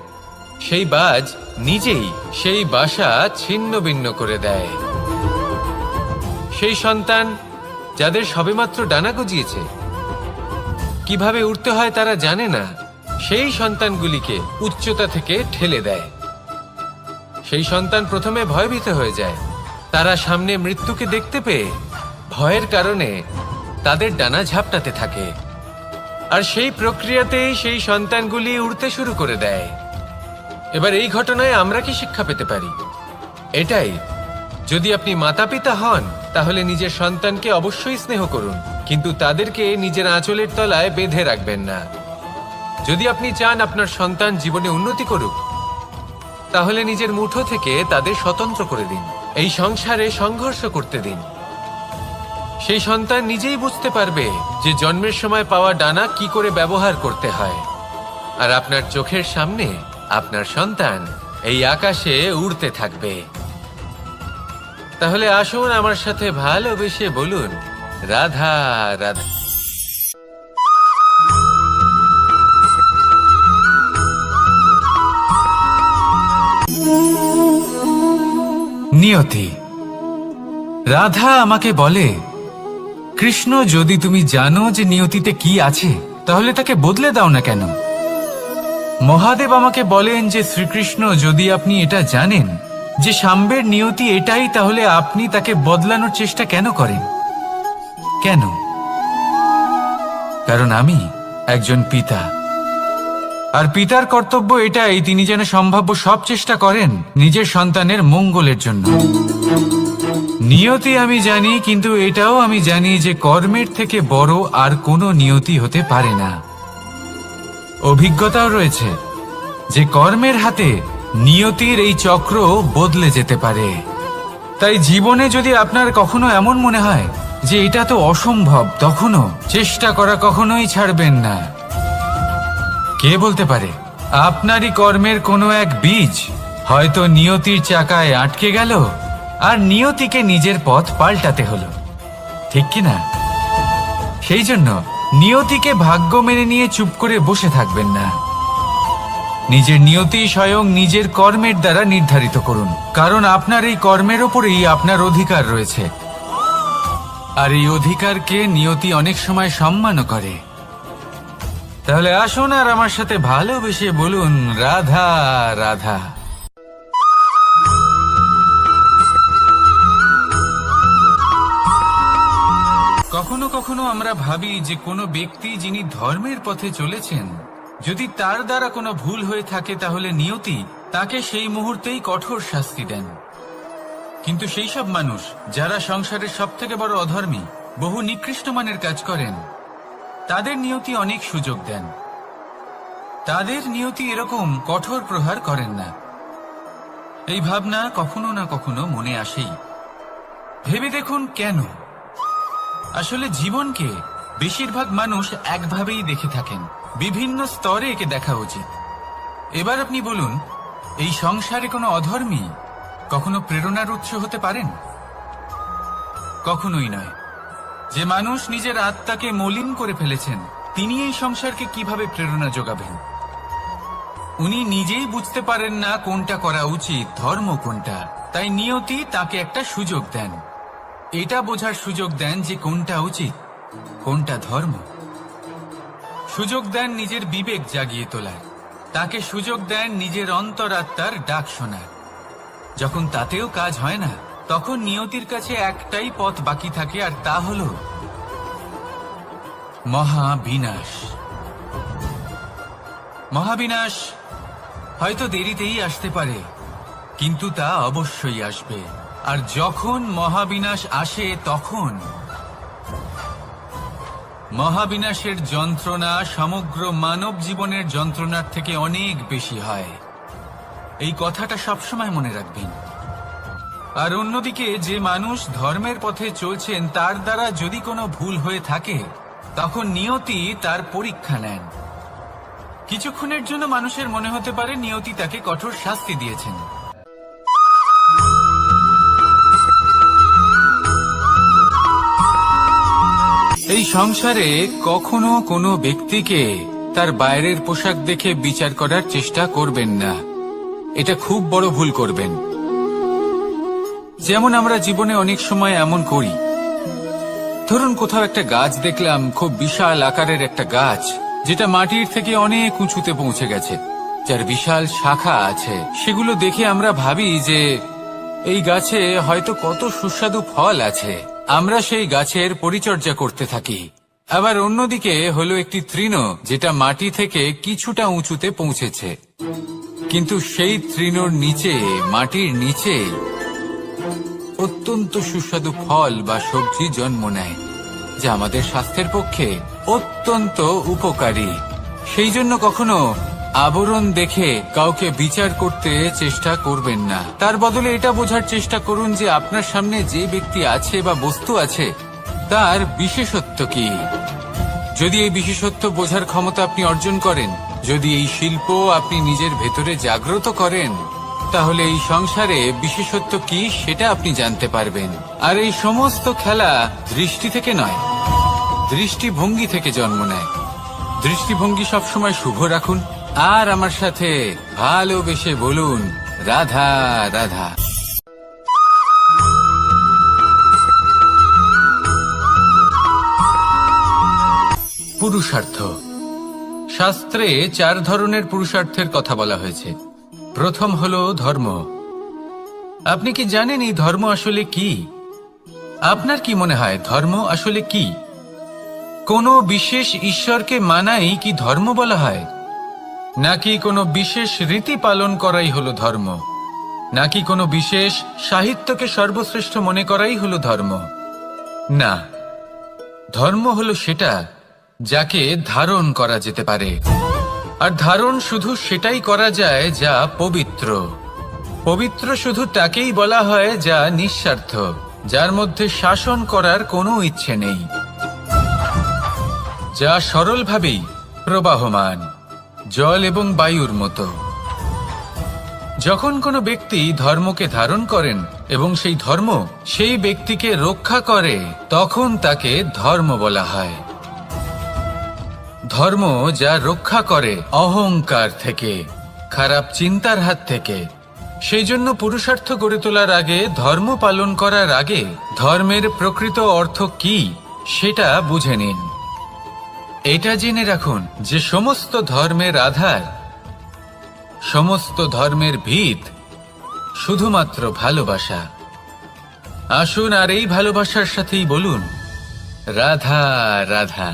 S3: সেই বাজ নিজেই সেই বাসা ছিন্ন ভিন্ন করে দেয়। সেই সন্তান যাদের সবেমাত্র ডানা গজিয়েছে, কিভাবে উড়তে হয় তারা জানে না, সেই সন্তানগুলিকে উচ্চতা থেকে ঠেলে দেয়। সেই সন্তান প্রথমে ভয়ভীত হয়ে যায়। তারা সামনে মৃত্যুকে দেখতে পেয়ে ভয়ের কারণে তাদের ডানা ঝাপটাতে থাকে, আর সেই প্রক্রিয়াতেই সেই সন্তানগুলি উড়তে শুরু করে দেয়। এবার এই ঘটনায় আমরা কি শিক্ষা পেতে পারি? এটাই, যদি আপনি মাতা পিতা হন তাহলে নিজের সন্তানকে অবশ্যই স্নেহ করুন, কিন্তু তাদেরকে নিজের আঁচলের তলায় বেঁধে রাখবেন না। যদি আপনি চান আপনার সন্তান জীবনে উন্নতি করুক, তাহলে নিজের মুঠো থেকে তাদের স্বতন্ত্র করে দিন, এই সংসারে সংঘর্ষ করতে দিন। সেই সন্তান নিজেই বুঝতে পারবে যে জন্মের সময় পাওয়া ডানা কি করে ব্যবহার করতে হয়। আর আপনার চোখের সামনে আপনার সন্তান এই আকাশে উড়তে থাকবে। তাহলে আসুন আমার সাথে ভালোবেসে বলুন, রাধা রাধা।
S1: নিয়তি। রাধা আমাকে বলে, কৃষ্ণ, যদি তুমি জানো যে নিয়তিতে কি আছে তাহলে তাকে বদলে দাও না কেন? মহাদেব আমাকে বলেন যে শ্রীকৃষ্ণ, যদি আপনি এটা জানেন যে সাম্বের নিয়তি এটাই, তাহলে আপনি তাকে বদলানোর চেষ্টা কেন করেন? কেন? কারণ আমি একজন পিতা, আর পিতার কর্তব্য এটাই, তিনি যেন সম্ভাব্য সব চেষ্টা করেন নিজের সন্তানের মঙ্গলের জন্য। নিয়তি আমি জানি, কিন্তু এটাও আমি জানি যে কর্মের থেকে বড় আর কোনো নিয়তি হতে পারে না। অভিজ্ঞতাও রয়েছে যে কর্মের হাতে নিয়তির এই চক্র বদলে যেতে পারে। তাই জীবনে যদি আপনার কখনো এমন মনে হয় যে এটা তো অসম্ভব, তখনও চেষ্টা করা কখনোই ছাড়বেন না। কে বলতে পারে আপনারই কর্মের কোনো এক বীজ হয়তো নিয়তির চাকায় আটকে গেল আর নিয়তিকে নিজের পথ পাল্টাতে হলো, ঠিক কি না? সেই জন্য নিয়তিকে ভাগ্য মেনে নিয়ে চুপ করে বসে থাকবেন না। নিজের নিয়তি স্বয়ং নিজের কর্মের দ্বারা নির্ধারিত করুন, কারণ আপনার এই কর্মের ওপরেই আপনার অধিকার রয়েছে। আর এই অধিকারকে নিয়তি অনেক সময় সম্মানও করে। তাহলে আসুন আর আমার সাথে ভালোবেসে বলুন, রাধা রাধা। কখনো কখনো আমরা ভাবি যে কোনো ব্যক্তি যিনি ধর্মের পথে চলেছেন যদি তার দ্বারা কোনো ভুল হয়ে থাকে তাহলে নিয়তি তাকে সেই মুহূর্তেই কঠোর শাস্তি দেন। কিন্তু সেই সব মানুষ যারা সংসারের সবথেকে বড় অধর্মী, বহু নিকৃষ্ট মানের কাজ করেন, তাদের নিয়তি অনেক সুযোগ দেন। তাদের নিয়তি এরকম কঠোর প্রহার করেন না। এই ভাবনা কখনো না কখনো মনে আসেই। ভেবে দেখুন কেন? আসলে জীবনকে বেশিরভাগ মানুষ একভাবেই দেখে থাকেন, বিভিন্ন স্তরে একে দেখা উচিত। এবার আপনি বলুন, এই সংসারে কোনো অধর্মী কখনো প্রেরণার উৎস হতে পারেন? কখনোই নয়। যে মানুষ নিজের আত্মাকে মলিন করে ফেলেছেন, তিনি এই সংসারকে কিভাবে প্রেরণা যোগাবেন? উনি নিজেই বুঝতে পারেন না কোনটা করা উচিত, ধর্ম কোনটা। তাই নিয়তি তাকে একটা সুযোগ দেন, এটা বোঝার সুযোগ দেন যে কোনটা উচিত, কোনটা ধর্ম। সুযোগ দেন নিজের বিবেক জাগিয়ে তোলার, তাকে সুযোগ দেন নিজের অন্তরাত্মার ডাক শোনার। যখন তাতেও কাজ হয় না, তখন নিয়তির কাছে একটাই পথ বাকি থাকে, আর তা হল মহাবিনাশ। মহাবিনাশ হয়তো দেরিতেই আসতে পারে, কিন্তু তা অবশ্যই আসবে। আর যখন মহাবিনাশ আসে, তখন মহাবিনাশের যন্ত্রণা সমগ্র মানব জীবনের যন্ত্রণার থেকে অনেক বেশি হয়। এই কথাটা সবসময় মনে রাখবেন। আর অন্যদিকে যে মানুষ ধর্মের পথে চলছেন, তার দ্বারা যদি কোনো ভুল হয়ে থাকে, তখন নিয়তি তার পরীক্ষা নেন। কিছুক্ষণের জন্য মানুষের মনে হতে পারে নিয়তি তাকে কঠোর শাস্তি দিয়েছেন। এই সংসারে কখনো কোনো ব্যক্তিকে তার বাইরের পোশাক দেখে বিচার করার চেষ্টা করবেন না। এটা খুব বড় ভুল করবেন। যেমন আমরা জীবনে অনেক সময় এমন করি। ধরুন কোথাও একটা গাছ দেখলাম, খুব বিশাল আকারের একটা গাছ, যেটা মাটির থেকে অনেক উঁচুতে পৌঁছে গেছে, যার বিশাল শাখা আছে। সেগুলো দেখে আমরা ভাবি যে এই গাছে হয়তো কত সুস্বাদু ফল আছে। আমরা সেই গাছের পরিচর্যা করতে থাকি। আবার অন্যদিকে হলো একটি তৃণ, যেটা মাটি থেকে কিছুটা উঁচুতে পৌঁছেছে, কিন্তু সেই তৃণর নিচে, মাটির নিচে অত্যন্ত সুস্বাদু ফল বা সবজি জন্ম নেয়, যা আমাদের স্বাস্থ্যের পক্ষে অত্যন্ত উপকারী। সেই জন্য কখনো আবরণ দেখে কাউকে বিচার করতে চেষ্টা করবেন না। তার বদলে এটা বোঝার চেষ্টা করুন যে আপনার সামনে যে ব্যক্তি আছে বা বস্তু আছে, তার বিশেষত্ব কি। যদি এই বিশেষত্ব বোঝার ক্ষমতা আপনি অর্জন করেন, যদি এই শিল্প আপনি নিজের ভেতরে জাগ্রত করেন, তাহলে এই সংসারে বিশেষত্ব কি সেটা আপনি জানতে পারবেন। আর এই সমস্ত খেলা দৃষ্টি থেকে নয়, দৃষ্টিভঙ্গি থেকে জন্ম নেয়। দৃষ্টিভঙ্গি সবসময় শুভ রাখুন, আর আমার সাথে ভালোবেসে বলুন, রাধা রাধা। পুরুষার্থ। শাস্ত্রে 4 ধরনের পুরুষার্থের কথা বলা হয়েছে। প্রথম হলো ধর্ম। আপনি কি জানেন এই ধর্ম আসলে কি? আপনার কি মনে হয় ধর্ম আসলে কি? কোনো বিশেষ ঈশ্বরকে মানাই কি ধর্ম বলা হয়? নাকি কোনো বিশেষ রীতি পালন করাই হলো ধর্ম? নাকি কোনো বিশেষ সাহিত্যকে সর্বশ্রেষ্ঠ মনে করাই হলো ধর্ম? না, ধর্ম হলো সেটা যাকে ধারণ করা যেতে পারে। আর ধারণ শুধু সেটাই করা যায় যা পবিত্র। পবিত্র শুধু তাকেই বলা হয় যা নিঃস্বার্থ, যার মধ্যে শাসন করার কোনো ইচ্ছে নেই, যা সরলভাবেই প্রবাহমান, জল এবং বায়ুর মতো। যখন কোনো ব্যক্তি ধর্মকে ধারণ করেন এবং সেই ধর্ম সেই ব্যক্তিকে রক্ষা করে, তখন তাকে ধর্ম বলা হয়। ধর্ম যা রক্ষা করে অহংকার থেকে, খারাপ চিন্তার হাত থেকে। সেই জন্য পুরুষার্থ গড়ে তোলার আগে, ধর্ম পালন করার আগে, ধর্মের প্রকৃত অর্থ কি সেটা বুঝে নিন। এটা জেনে রাখুন যে সমস্ত ধর্মের আধার, সমস্ত ধর্মের ভিত শুধুমাত্র ভালোবাসা। আসুন আর এই ভালোবাসার সাথেই বলুন, রাধা রাধা।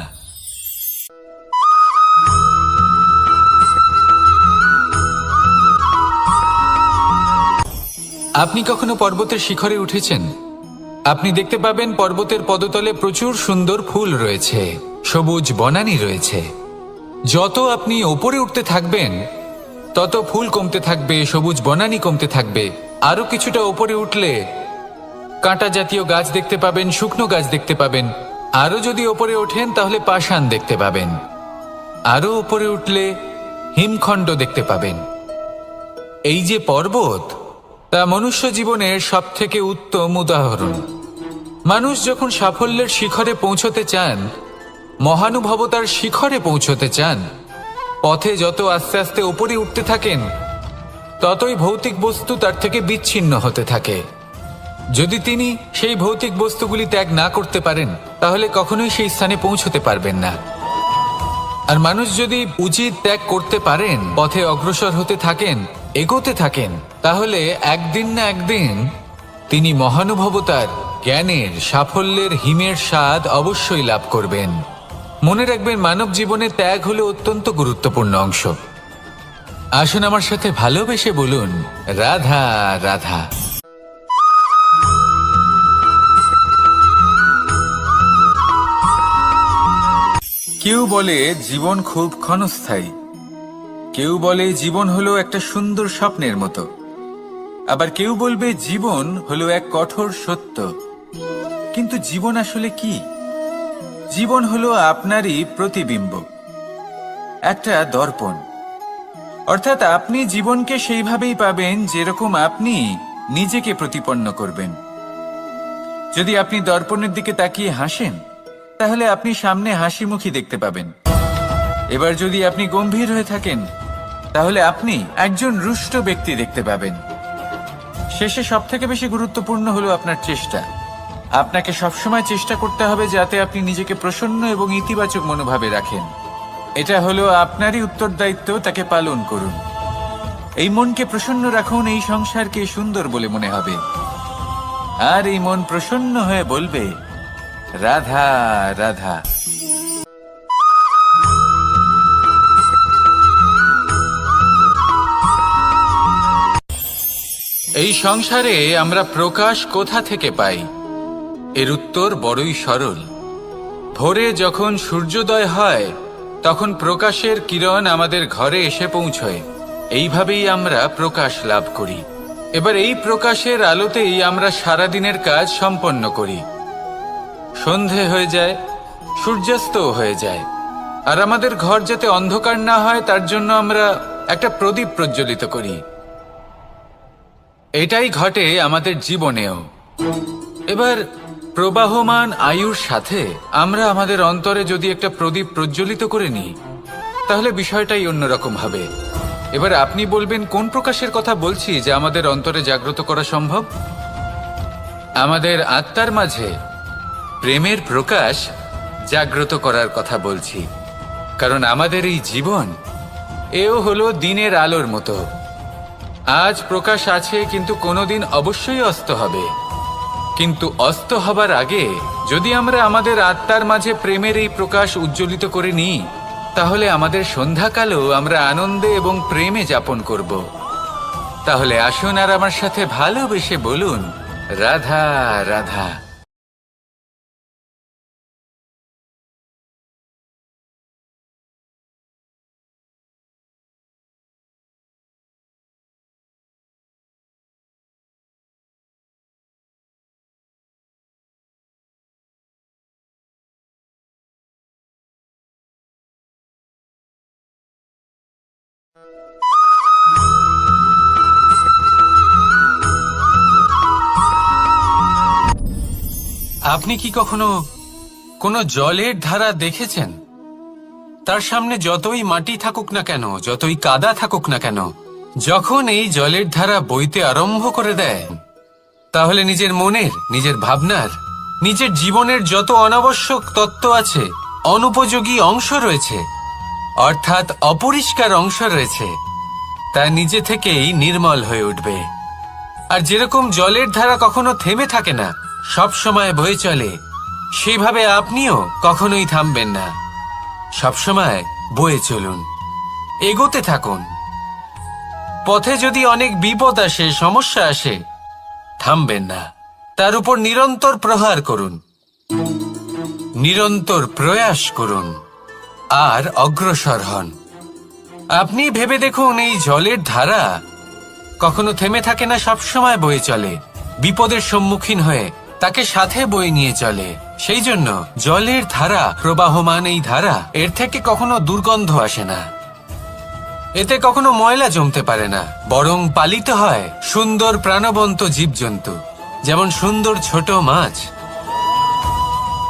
S2: আপনি কখনো পর্বতের শিখরে উঠেছেন? আপনি দেখতে পাবেন পর্বতের পদতলে প্রচুর সুন্দর ফুল রয়েছে, সবুজ বনানী রয়েছে। যত আপনি ওপরে উঠতে থাকবেন তত ফুল কমতে থাকবে, সবুজ বনানী কমতে থাকবে। আরো কিছুটা ওপরে উঠলে কাঁটা জাতীয় গাছ দেখতে পাবেন, শুকনো গাছ দেখতে পাবেন। আরো যদি ওপরে ওঠেন তাহলে পাষাণ দেখতে পাবেন। আরো ওপরে উঠলে হিমখণ্ড দেখতে পাবেন। এই যে পর্বত, তা মনুষ্য জীবনের সবথেকে উত্তম উদাহরণ। মানুষ যখন সাফল্যের শিখরে পৌঁছতে চান, মহানুভবতার শিখরে পৌঁছতে চান, পথে যত আস্তে আস্তে উপরে উঠতে থাকেন ততই ভৌতিক বস্তু তার থেকে বিচ্ছিন্ন হতে থাকে। যদি তিনি সেই ভৌতিক বস্তুগুলি ত্যাগ না করতে পারেন তাহলে কখনোই সেই স্থানে পৌঁছতে পারবেন না। আর মানুষ যদি উচিত ত্যাগ করতে পারেন, পথে অগ্রসর হতে থাকেন, এগোতে থাকেন, তাহলে একদিন না একদিন তিনি মহানুভবতার, জ্ঞানের, সাফল্যের হিমের স্বাদ অবশ্যই লাভ করবেন। মনে রাখবেন, মানব জীবনে ত্যাগ হলো অত্যন্ত গুরুত্বপূর্ণ অংশ। আসুন আমার সাথে ভালোবেসে বলুন, রাধা রাধা। কেউ বলে জীবন খুব ক্ষণস্থায়ী, কেউ বলে জীবন হলো একটা সুন্দর স্বপ্নের মতো, আবার কেউ বলবে জীবন হলো এক কঠোর সত্য। কিন্তু জীবন আসলে কি? জীবন হলো আপনারই প্রতিবিম্ব, একটা দর্পণ। অর্থাৎ আপনি জীবনকে সেইভাবেই পাবেন যেরকম আপনি নিজেকে প্রতিপন্ন করবেন। যদি আপনি দর্পণের দিকে তাকিয়ে হাসেন তাহলে আপনি সামনে হাসি মুখী দেখতে পাবেন। এবার যদি আপনি গম্ভীর হয়ে থাকেন তাহলে আপনি একজন রুষ্ট ব্যক্তি দেখতে পাবেন। শেষে সবথেকে বেশি গুরুত্বপূর্ণ হলো আপনার চেষ্টা। আপনাকে সবসময় চেষ্টা করতে হবে যাতে আপনি নিজেকে প্রসন্ন এবং ইতিবাচক মনোভাবে রাখেন। এটা হলো আপনারই উত্তরদায়িত্ব, তাকে পালন করুন। এই মনকে প্রসন্ন রাখুন, এই সংসারকে সুন্দর বলে মনে হবে। আর এই মন প্রসন্ন হয়ে বলবে, রাধা রাধা। এই সংসারে আমরা প্রকাশ কোথা থেকে পাই? এর উত্তর বড়ই সরল। ভোরে যখন সূর্যোদয় হয় তখন প্রকাশের কিরণ আমাদের ঘরে এসে পৌঁছয়। এইভাবেই আমরা প্রকাশ লাভ করি। এবার এই প্রকাশের আলোতেই আমরা সারাদিনের কাজ সম্পন্ন করি। সন্ধে হয়ে যায়, সূর্যাস্তও হয়ে যায়। আর আমাদের ঘর যাতে অন্ধকার না হয় তার জন্য আমরা একটা প্রদীপ প্রজ্বলিত করি। এটাই ঘটে আমাদের জীবনেও। এবার প্রবাহমান আয়ুর সাথে আমরা আমাদের অন্তরে যদি একটা প্রদীপ প্রজ্বলিত করে নিই তাহলে বিষয়টাই অন্যরকম হবে। এবার আপনি বলবেন, কোন প্রকাশের কথা বলছি যা আমাদের অন্তরে জাগ্রত করা সম্ভব? আমাদের আত্মার মাঝে প্রেমের প্রকাশ জাগ্রত করার কথা বলছি। কারণ আমাদের এই জীবন, এও হলো দিনের আলোর মতো। আজ প্রকাশ আছে, কিন্তু কোনোদিন অবশ্যই অস্ত হবে। কিন্তু অস্ত হবার আগে যদি আমরা আমাদের আত্মার মাঝে প্রেমের এই প্রকাশ উজ্জ্বলিত করে নিই তাহলে আমাদের সন্ধ্যাকালও আমরা আনন্দে এবং প্রেমে যাপন করব। তাহলে আসুন আর আমার সাথে ভালোবেসে বলুন, রাধা রাধা। আপনি কি কখনো কোনো জলের ধারা দেখেছেন? তার সামনে যতই মাটি থাকুক না কেন, যতই কাদা থাকুক না কেন, যখন এই জলের ধারা বইতে আরম্ভ করে দেয় তাহলে নিজের মনের, নিজের ভাবনার, নিজের জীবনের যত অনাবশ্যক তত্ত্ব আছে, অনুপযোগী অংশ রয়েছে, অর্থাৎ অপরিষ্কার অংশ রয়েছে, তা নিজে থেকেই নির্মল হয়ে উঠবে। আর যেরকম জলের ধারা কখনো থেমে থাকে না, সব সময় বয়ে চলে, সেইভাবে আপনিও কখনোই থামবেন না। সবসময় বয়ে চলুন, এগোতে থাকুন। পথে যদি অনেক বিপদ আসে, সমস্যা আসে,
S3: থামবেন না, তার উপর নিরন্তর প্রহার করুন, নিরন্তর প্রয়াস করুন আর অগ্রসর হন। আপনি ভেবে দেখুন, এই জলের ধারা কখনো থেমে থাকে না, সবসময় বয়ে চলে, বিপদের সম্মুখীন হয়ে তাকে সাথে বয়ে নিয়ে চলে। সেই জন্য জলের ধারা, প্রবাহমান এই ধারা, এর থেকে কখনো দুর্গন্ধ আসে না, এতে কখনো ময়লা জমতে পারে না, বরং পালিত হয় সুন্দর প্রাণবন্ত জীবজন্তু, যেমন সুন্দর ছোট মাছ।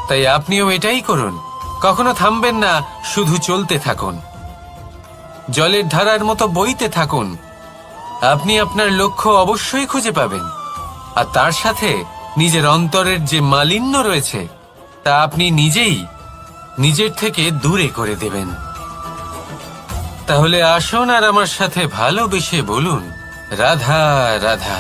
S3: তাই আপনিও এটাই করুন, কখনো থামবেন না, শুধু চলতে থাকুন, জলের ধারার মতো বইতে থাকুন। আপনি আপনার লক্ষ্য অবশ্যই খুঁজে পাবেন, আর তার সাথে নিজের অন্তরের যে মালিন্য রয়েছে তা আপনি নিজেই নিজের থেকে দূরে করে দেবেন। তাহলে আসুন আর আমার সাথে ভালোবেসে বলুন, রাধা রাধা।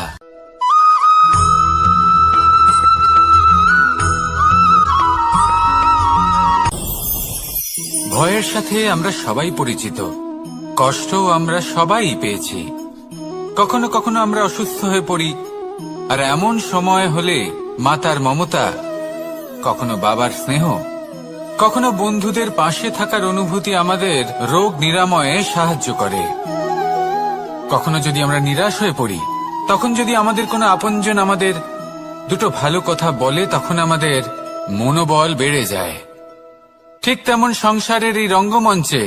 S3: ভয়ের সাথে আমরা সবাই পরিচিত, কষ্টও আমরা সবাই পেয়েছি। কখনো কখনো আমরা অসুস্থ হয়ে পড়ি, আর এমন সময় হলে মাতার মমতা, কখনো বাবার স্নেহ, কখনো বন্ধুদের পাশে থাকার অনুভূতি আমাদের রোগ নিরাময়ে সাহায্য করে। কখনো যদি আমরা নিরাশ হয়ে পড়ি, তখন যদি আমাদের কোনো আপনজন আমাদের দুটো ভালো কথা বলে, তখন আমাদের মনোবল বেড়ে যায়। ঠিক তেমন সংসারের এই রঙ্গমঞ্চে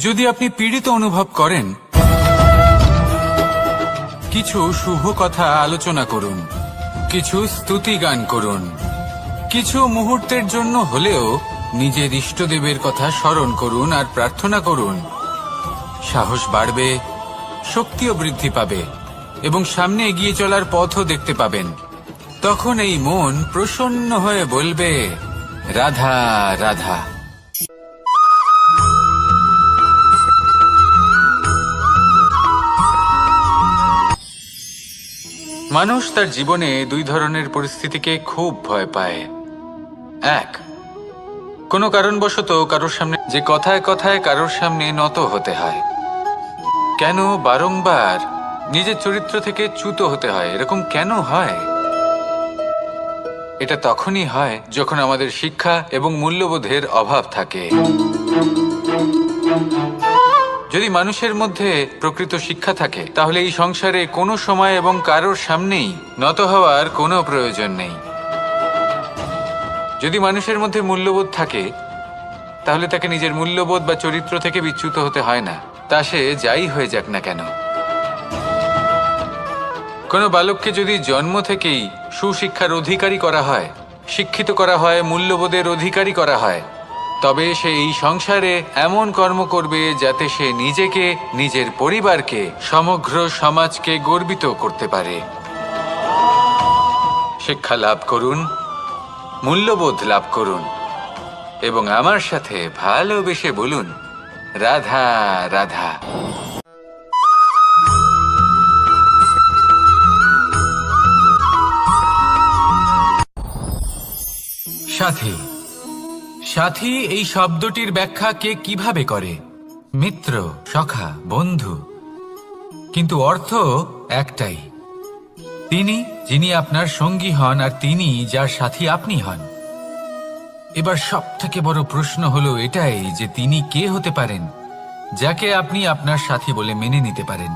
S3: যদি আপনি পীড়িত অনুভব করেন, কিছু শুভ কথা আলোচনা করুন, কিছু স্তুতি গান করুন, কিছু মুহূর্তের জন্য হলেও নিজের ইষ্টদেবের কথা স্মরণ করুন আর প্রার্থনা করুন। সাহস বাড়বে, শক্তিও বৃদ্ধি পাবে এবং সামনে এগিয়ে চলার পথও দেখতে পাবেন। তখন এই মন প্রসন্ন হয়ে বলবে, রাধা রাধা। মানুষ তার জীবনে দুই ধরনের পরিস্থিতিকে খুব ভয় পায়। এক, কোনো কারণবশত কারোর সামনে যে কথায় কথায় কারোর সামনে নত হতে হয়। কেন বারংবার নিজের চরিত্র থেকে চ্যুত হতে হয়? এরকম কেন হয়? এটা তখনই হয় যখন আমাদের শিক্ষা এবং মূল্যবোধের অভাব থাকে। যদি মানুষের মধ্যে প্রকৃত শিক্ষা থাকে, তাহলে এই সংসারে কোনো সময় এবং কারোর সামনেই নত হওয়ার কোনো প্রয়োজন নেই। যদি মানুষের মধ্যে মূল্যবোধ থাকে, তাহলে তাকে নিজের মূল্যবোধ বা চরিত্র থেকে বিচ্যুত হতে হয় না, তা সে যাই হয়ে যাক না কেন। কোনো বালককে যদি জন্ম থেকেই সুশিক্ষার অধিকারী করা হয়, শিক্ষিত করা হয়, মূল্যবোধের অধিকারী করা হয়, তবে সে এই সংসারে এমন কর্ম করবে যাতে সে নিজেকে, নিজের পরিবারকে, সমগ্র সমাজকে গর্বিত করতে পারে। শিক্ষা লাভ করুন, মূল্যবোধ লাভ করুন এবং আমার সাথে ভালোবেসে বলুন, রাধা রাধা। সাথী। সাথী এই শব্দটির ব্যাখ্যা কে কিভাবে করে? মিত্র, সখা, বন্ধু। কিন্তু অর্থ একটাই, তিনি যিনি আপনার সঙ্গী হন আর তিনি যার সাথী আপনি হন। এবার সব থেকে বড় প্রশ্ন হলো এটাই যে তিনি কে হতে পারেন যাকে আপনি আপনার সাথী বলে মেনে নিতে পারেন,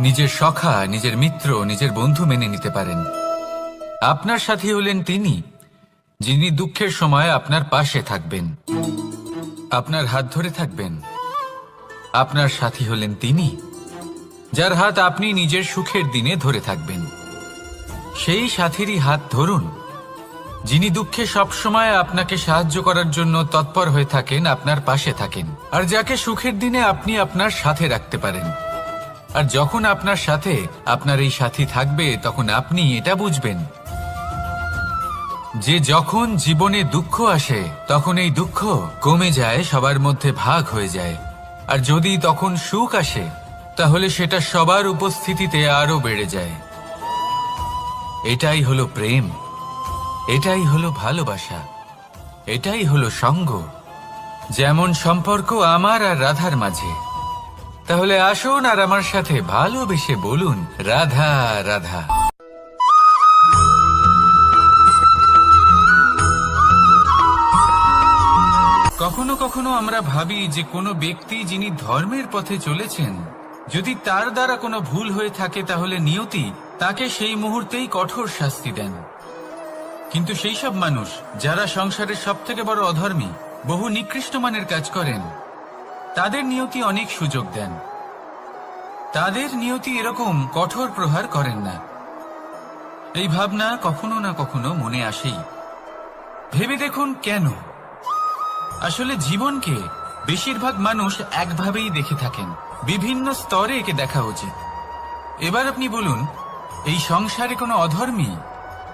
S3: নিজের সখা, নিজের মিত্র, নিজের বন্ধু মেনে নিতে পারেন। আপনার সাথী হলেন তিনি যিনি দুঃখের সময় আপনার পাশে থাকবেন, আপনার হাত ধরে থাকবেন। আপনার সাথী হলেন তিনি যার হাত আপনি নিজের সুখের দিনে ধরে থাকবেন। সেই সাথীরই হাত ধরুন যিনি দুঃখে সবসময় আপনাকে সাহায্য করার জন্য তৎপর হয়ে থাকেন, আপনার পাশে থাকেন, আর যাকে সুখের দিনে আপনি আপনার সাথে রাখতে পারেন। আর যখন আপনার সাথে আপনার এই সাথী থাকবে, তখন আপনি এটা বুঝবেন যে যখন জীবনে দুঃখ আসে, তখন এই দুঃখ কমে যায়, সবার মধ্যে ভাগ হয়ে যায়। আর যদি তখন সুখ আসে, তাহলে সেটা সবার উপস্থিতিতে আরো বেড়ে যায়। এটাই হলো প্রেম, এটাই হলো ভালোবাসা, এটাই হলো সঙ্গ। যেমন সম্পর্ক আমার আর রাধার মাঝে। তাহলে আসুন আর আমার সাথে ভালোবেসে বলুন, রাধা রাধা।
S2: কখনো কখনো আমরা ভাবি যে কোনো ব্যক্তি যিনি ধর্মের পথে চলেছেন, যদি তার দ্বারা কোনো ভুল হয়ে থাকে তাহলে নিয়তি তাকে সেই মুহূর্তেই কঠোর শাস্তি দেন। কিন্তু সেই সব মানুষ যারা সংসারের সবথেকে বড় অধর্মী, বহু নিকৃষ্ট মানের কাজ করেন, তাদের নিয়তি অনেক সুযোগ দেন। তাদের নিয়তি এরকম কঠোর প্রহার করেন না। এই ভাবনা কখনো না কখনো মনে আসেই। ভেবে দেখুন কেন? আসলে জীবনকে বেশিরভাগ মানুষ একভাবেই দেখে থাকেন, বিভিন্ন স্তরে একে দেখা উচিত। এবার আপনি বলুন, এই সংসারে কোনো অধর্মী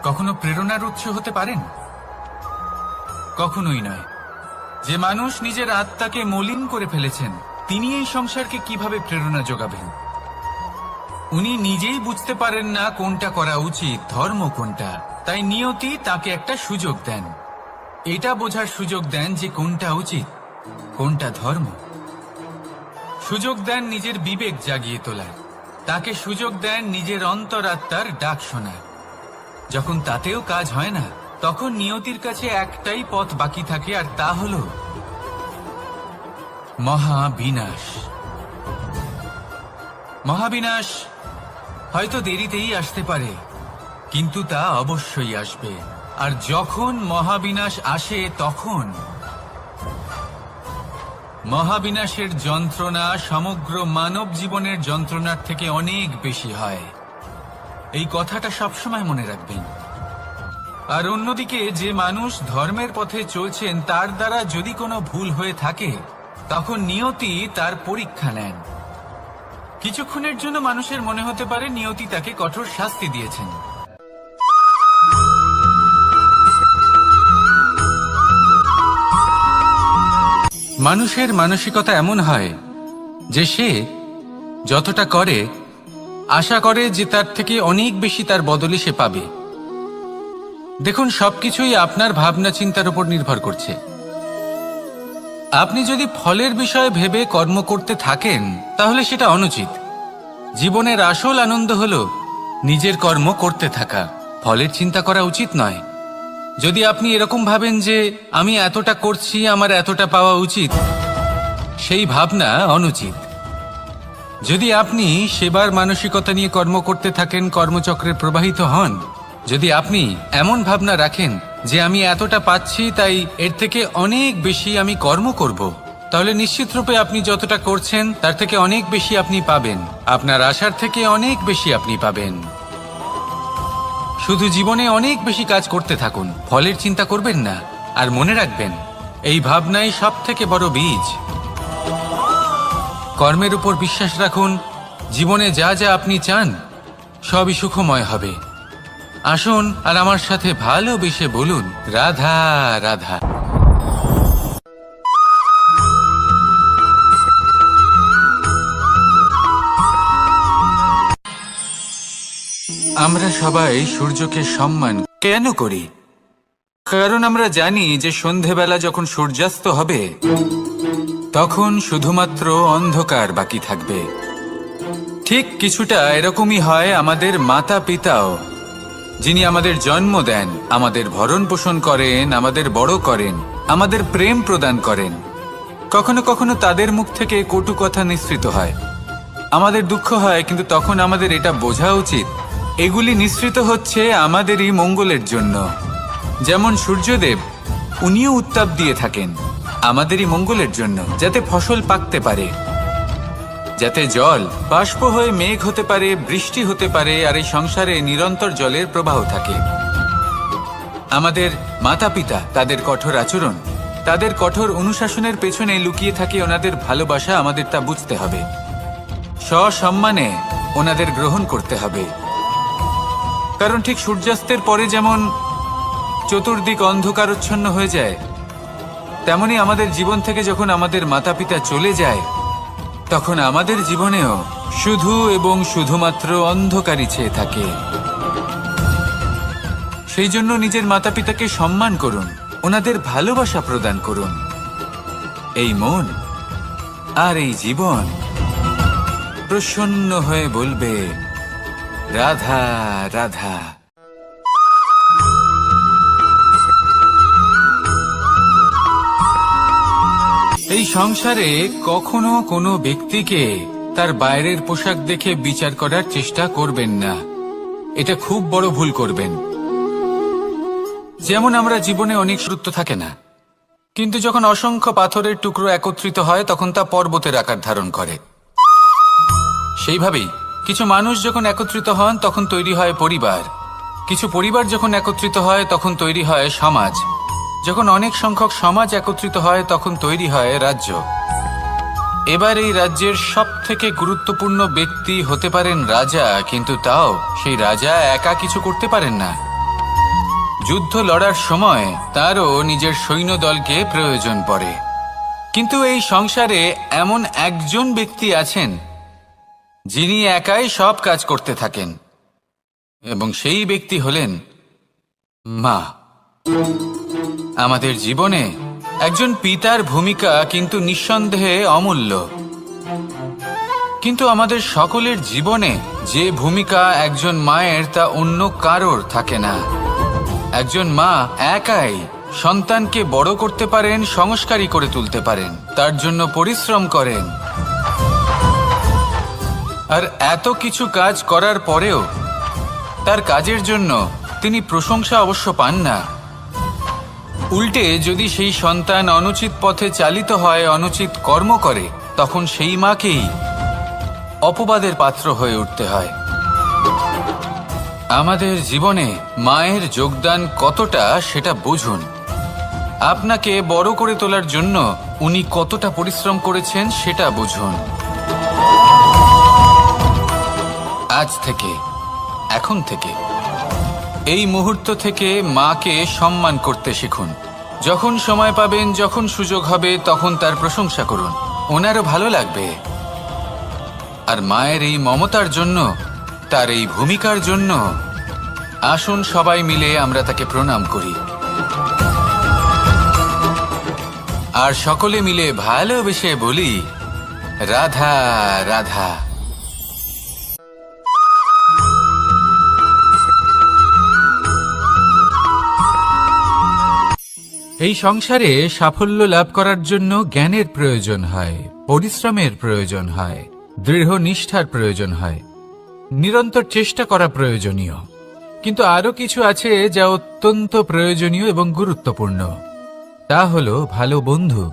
S2: কখনো প্রেরণার উৎস হতে পারেন? কখনোই নয়। যে মানুষ নিজের আত্মাকে মলিন করে ফেলেছেন, তিনি এই সংসারকে কিভাবে প্রেরণা যোগাবেন? উনি নিজেই বুঝতে পারেন না কোনটা করা উচিত, ধর্ম কোনটা। তাই নিয়তি তাকে একটা সুযোগ দেন, এটা বোঝার সুযোগ দেন যে কোনটা উচিত, কোনটা ধর্ম। সুযোগ দেন নিজের বিবেক জাগিয়ে তোলার, তাকে সুযোগ দেন নিজের অন্তরাত্মার ডাক শোনার। যখন তাতেও কাজ হয় না, তখন নিয়তির কাছে একটাই পথ বাকি থাকে, আর তা হল মহাবিনাশ। মহাবিনাশ হয়তো দেরিতেই আসতে পারে, কিন্তু তা অবশ্যই আসবে। আর যখন মহাবিনাশ আসে, তখন মহাবিনাশের যন্ত্রণা সমগ্র মানব জীবনের যন্ত্রণার থেকে অনেক বেশি হয়। এই কথাটা সবসময় মনে রাখবেন। আর অন্যদিকে যে মানুষ ধর্মের পথে চলছেন, তার দ্বারা যদি কোনো ভুল হয়ে থাকে, তখন নিয়তি তার পরীক্ষা নেন। কিছুক্ষণের জন্য মানুষের মনে হতে পারে নিয়তি তাকে কঠোর শাস্তি দিয়েছেন। মানুষের মানসিকতা এমন হয় যে সে যতটা করে আশা করে যে তার থেকে অনেক বেশি তার বদলে সে পাবে। দেখুন, সবকিছুই আপনার ভাবনা চিন্তার উপর নির্ভর করছে। আপনি যদি ফলের বিষয়ে ভেবে কর্ম করতে থাকেন, তাহলে সেটা অনুচিত। জীবনের আসল আনন্দ হলো নিজের কর্ম করতে থাকা, ফলের চিন্তা করা উচিত নয়। যদি আপনি এরকম ভাবেন যে আমি এতটা করছি, আমার এতটা পাওয়া উচিত, সেই ভাবনা অনুচিত। যদি আপনি সেবার মানসিকতা নিয়ে কর্ম করতে থাকেন, কর্মচক্রে প্রবাহিত হন, যদি আপনি এমন ভাবনা রাখেন যে আমি এতটা পাচ্ছি, তাই এর থেকে অনেক বেশি আমি কর্ম করব, তাহলে নিশ্চিত রূপে আপনি যতটা করছেন তার থেকে অনেক বেশি আপনি পাবেন। আপনার আশার থেকে অনেক বেশি আপনি পাবেন। শুধু জীবনে অনেক বেশি কাজ করতে থাকুন, ফলের চিন্তা করবেন না। আর মনে রাখবেন, এই ভাবনাই সব থেকে বড় বীজ। কর্মের উপর বিশ্বাস রাখুন। জীবনে যা যা আপনি চান সবই সুখময় হবে। আসুন আর আমার সাথে ভালোবেসে বলুন, রাধা রাধা। আমরা সবাই সূর্যকে সম্মান কেন করি? কারণ আমরা জানি যে সন্ধেবেলা যখন সূর্যাস্ত হবে, তখন শুধুমাত্র অন্ধকার বাকি থাকবে। ঠিক কিছুটা এরকমই হয় আমাদের মাতা পিতাও, যিনি আমাদের জন্ম দেন, আমাদের ভরণ পোষণ করেন, আমাদের বড় করেন, আমাদের প্রেম প্রদান করেন। কখনো কখনো তাদের মুখ থেকে কটু কথা নিঃসৃত হয়, আমাদের দুঃখ হয়, কিন্তু তখন আমাদের এটা বোঝা উচিত এগুলি নিঃসৃত হচ্ছে আমাদেরই মঙ্গলের জন্য। যেমন সূর্যদেব, উনিও উত্তাপ দিয়ে থাকেন আমাদেরই মঙ্গলের জন্য, যাতে ফসল পাকতে পারে, যাতে জল বাষ্প হয়ে মেঘ হতে পারে, বৃষ্টি হতে পারে, আর এই সংসারে নিরন্তর জলের প্রবাহ থাকে। আমাদের মাতা পিতা, তাদের কঠোর আচরণ, তাদের কঠোর অনুশাসনের পেছনে লুকিয়ে থাকে ওনাদের ভালোবাসা। আমাদের তা বুঝতে হবে, সসম্মানে ওনাদের গ্রহণ করতে হবে। কারণ ঠিক সূর্যাস্তের পরে যেমন চতুর্দিক অন্ধকারচ্ছন্ন হয়ে যায়, তেমনি আমাদের জীবন থেকে যখন আমাদের মাতা পিতা চলে যায়, তখন আমাদের জীবনেও শুধু এবং শুধুমাত্র অন্ধকারই ছেয়ে থাকে। সেই জন্য নিজের মাতা পিতাকে সম্মান করুন, ওনাদের ভালোবাসা প্রদান করুন। এই মন আর এই জীবন প্রসন্ন হয়ে বলবে, রাধা রাধা। এই সংসারে কখনো কোনো ব্যক্তিকে তার বাইরের পোশাক দেখে বিচার করার চেষ্টা করবেন না। এটা খুব বড় ভুল করবেন। যেমন আমরা জীবনে অনেক সূত্র থাকে না, কিন্তু যখন অসংখ্য পাথরের টুকরো একত্রিত হয় তখন তা পর্বতের আকার ধারণ করে। সেইভাবেই কিছু মানুষ যখন একত্রিত হন তখন তৈরি হয় পরিবার, কিছু পরিবার যখন একত্রিত হয় তখন তৈরি হয় সমাজ, যখন অনেক সংখ্যক সমাজ একত্রিত হয় তখন তৈরি হয় রাজ্য। এবার এই রাজ্যের সবথেকে গুরুত্বপূর্ণ ব্যক্তি হতে পারেন রাজা, কিন্তু তাও সেই রাজা একা কিছু করতে পারেন না। যুদ্ধ লড়ার সময় তারও নিজের সৈন্যদলকে প্রয়োজন পড়ে। কিন্তু এই সংসারে এমন একজন ব্যক্তি আছেন যিনি একাই সব কাজ করতে থাকেন, এবং সেই ব্যক্তি হলেন মা। আমাদের জীবনে একজন পিতার ভূমিকা কিন্তু নিঃসন্দেহে অমূল্য, কিন্তু আমাদের সকলের জীবনে যে ভূমিকা একজন মায়ের তা অন্য কারোর থাকে না। একজন মা একাই সন্তানকে বড় করতে পারেন, সংস্কারী করে তুলতে পারেন, তার জন্য পরিশ্রম করেন। আর এত কিছু কাজ করার পরেও তার কাজের জন্য তিনি প্রশংসা অবশ্য পান না। উল্টে যদি সেই সন্তান অনুচিত পথে চালিত হয়, অনুচিত কর্ম করে, তখন সেই মাকেই অপবাদের পাত্র হয়ে উঠতে হয়। আমাদের জীবনে মায়ের যোগদান কতটা সেটা বুঝুন। আপনাকে বড় করে তোলার জন্য উনি কতটা পরিশ্রম করেছেন সেটা বুঝুন। আজ থেকে, এখন থেকে, এই মুহূর্ত থেকে মাকে সম্মান করতে শিখুন। যখন সময় পাবেন, যখন সুযোগ হবে, তখন তার প্রশংসা করুন, ওনারও ভালো লাগবে। আর মায়ের এই মমতার জন্য, তার এই ভূমিকার জন্য আসুন সবাই মিলে আমরা তাকে প্রণাম করি, আর সকলে মিলে ভালোবেসে বলি, রাধা রাধা। এই সংসারে সাফল্য লাভ করার জন্য জ্ঞানের প্রয়োজন হয়, পরিশ্রমের প্রয়োজন হয়, দৃঢ় নিষ্ঠার প্রয়োজন হয়, নিরন্তর চেষ্টা করা প্রয়োজনীয়। কিন্তু আরো কিছু আছে যা অত্যন্ত প্রয়োজনীয় এবং গুরুত্বপূর্ণ। তা হলো ভালো বন্ধু।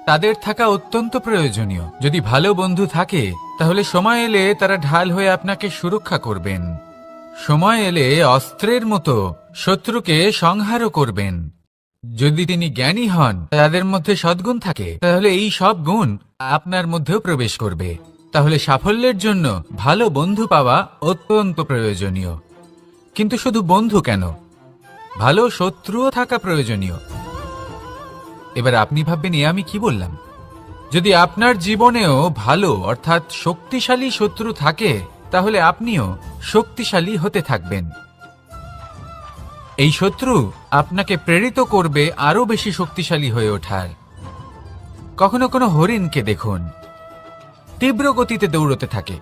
S2: তাদের থাকা অত্যন্ত প্রয়োজনীয়। যদি ভালো বন্ধু থাকে তাহলে সময় এলে তারা ঢাল হয়ে আপনাকে সুরক্ষা করবেন। সময় এলে অস্ত্রের মতো শত্রুকে সংহারও করবেন। যদি তিনি জ্ঞানী হন, তাদের মধ্যে সদ্গুণ থাকে, তাহলে এই সব গুণ আপনার মধ্যেও প্রবেশ করবে। তাহলে সাফল্যের জন্য ভালো বন্ধু পাওয়া অত্যন্ত প্রয়োজনীয়। কিন্তু শুধু বন্ধু কেন, ভালো শত্রুও থাকা প্রয়োজনীয়। এবার আপনি ভাববেন, এ আমি কি বললাম? যদি আপনার জীবনেও ভালো অর্থাৎ শক্তিশালী শত্রু থাকে, তাহলে আপনিও শক্তিশালী হতে থাকবেন। এই শত্রু আপনাকে প্রেরিত করবে আরো বেশি শক্তিশালী হয়ে ওঠার। কখনো কোনো হরিণকে দেখুন, তীব্র গতিতে দৌড়তে থাকে।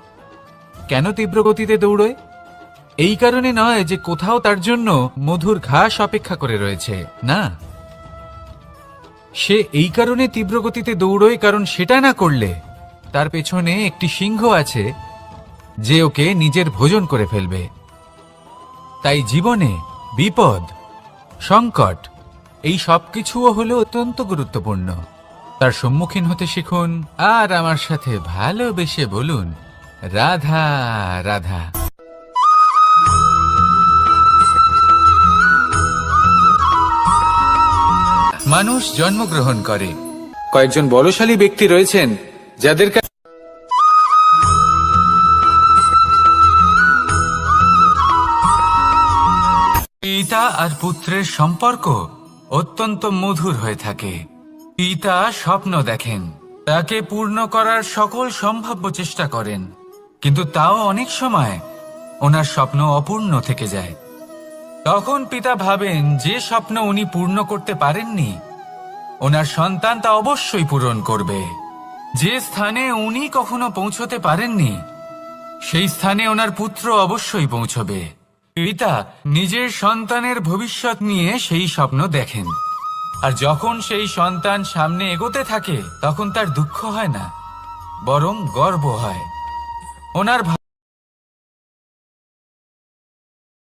S2: কেন তীব্র গতিতে দৌড়য়? এই কারণে নয় যে কোথাও তার জন্য মধুর ঘাস অপেক্ষা করে রয়েছে, না। সে এই কারণে তীব্র গতিতে দৌড়য় কারণ সেটা না করলে তার পেছনে একটি সিংহ আছে যে ওকে নিজের ভোজন করে ফেলবে। তাই জীবনে বিপদ, সংকট, এই সবকিছুও হলো অত্যন্ত গুরুত্বপূর্ণ। তার সম্মুখীন হতে শিখুন, আর আমার সাথে ভালোবেসে বলুন, রাধা রাধা। মানুষ জন্মগ্রহণ করে। কয়েকজন বলশালী ব্যক্তি রয়েছেন যাদের পিতা আর পুত্রের সম্পর্ক অত্যন্ত মধুর হয়ে থাকে। পিতা স্বপ্ন দেখেন, তাকে পূর্ণ করার সকল সম্ভাব্য চেষ্টা করেন, কিন্তু তাও অনেক সময় ওনার স্বপ্ন অপূর্ণ থেকে যায়। তখন পিতা ভাবেন যে স্বপ্ন উনি পূর্ণ করতে পারেননি, ওনার সন্তান তা অবশ্যই পূরণ করবে। যে স্থানে উনি কখনো পৌঁছতে পারেননি, সেই স্থানে ওনার পুত্র অবশ্যই পৌঁছবে। পিতা নিজের সন্তানের ভবিষ্যৎ নিয়ে সেই স্বপ্ন দেখেন।
S4: আর যখন সেই সন্তান সামনে এগোতে থাকে তখন তার দুঃখ হয় না, বরং গর্ব হয়। ওনার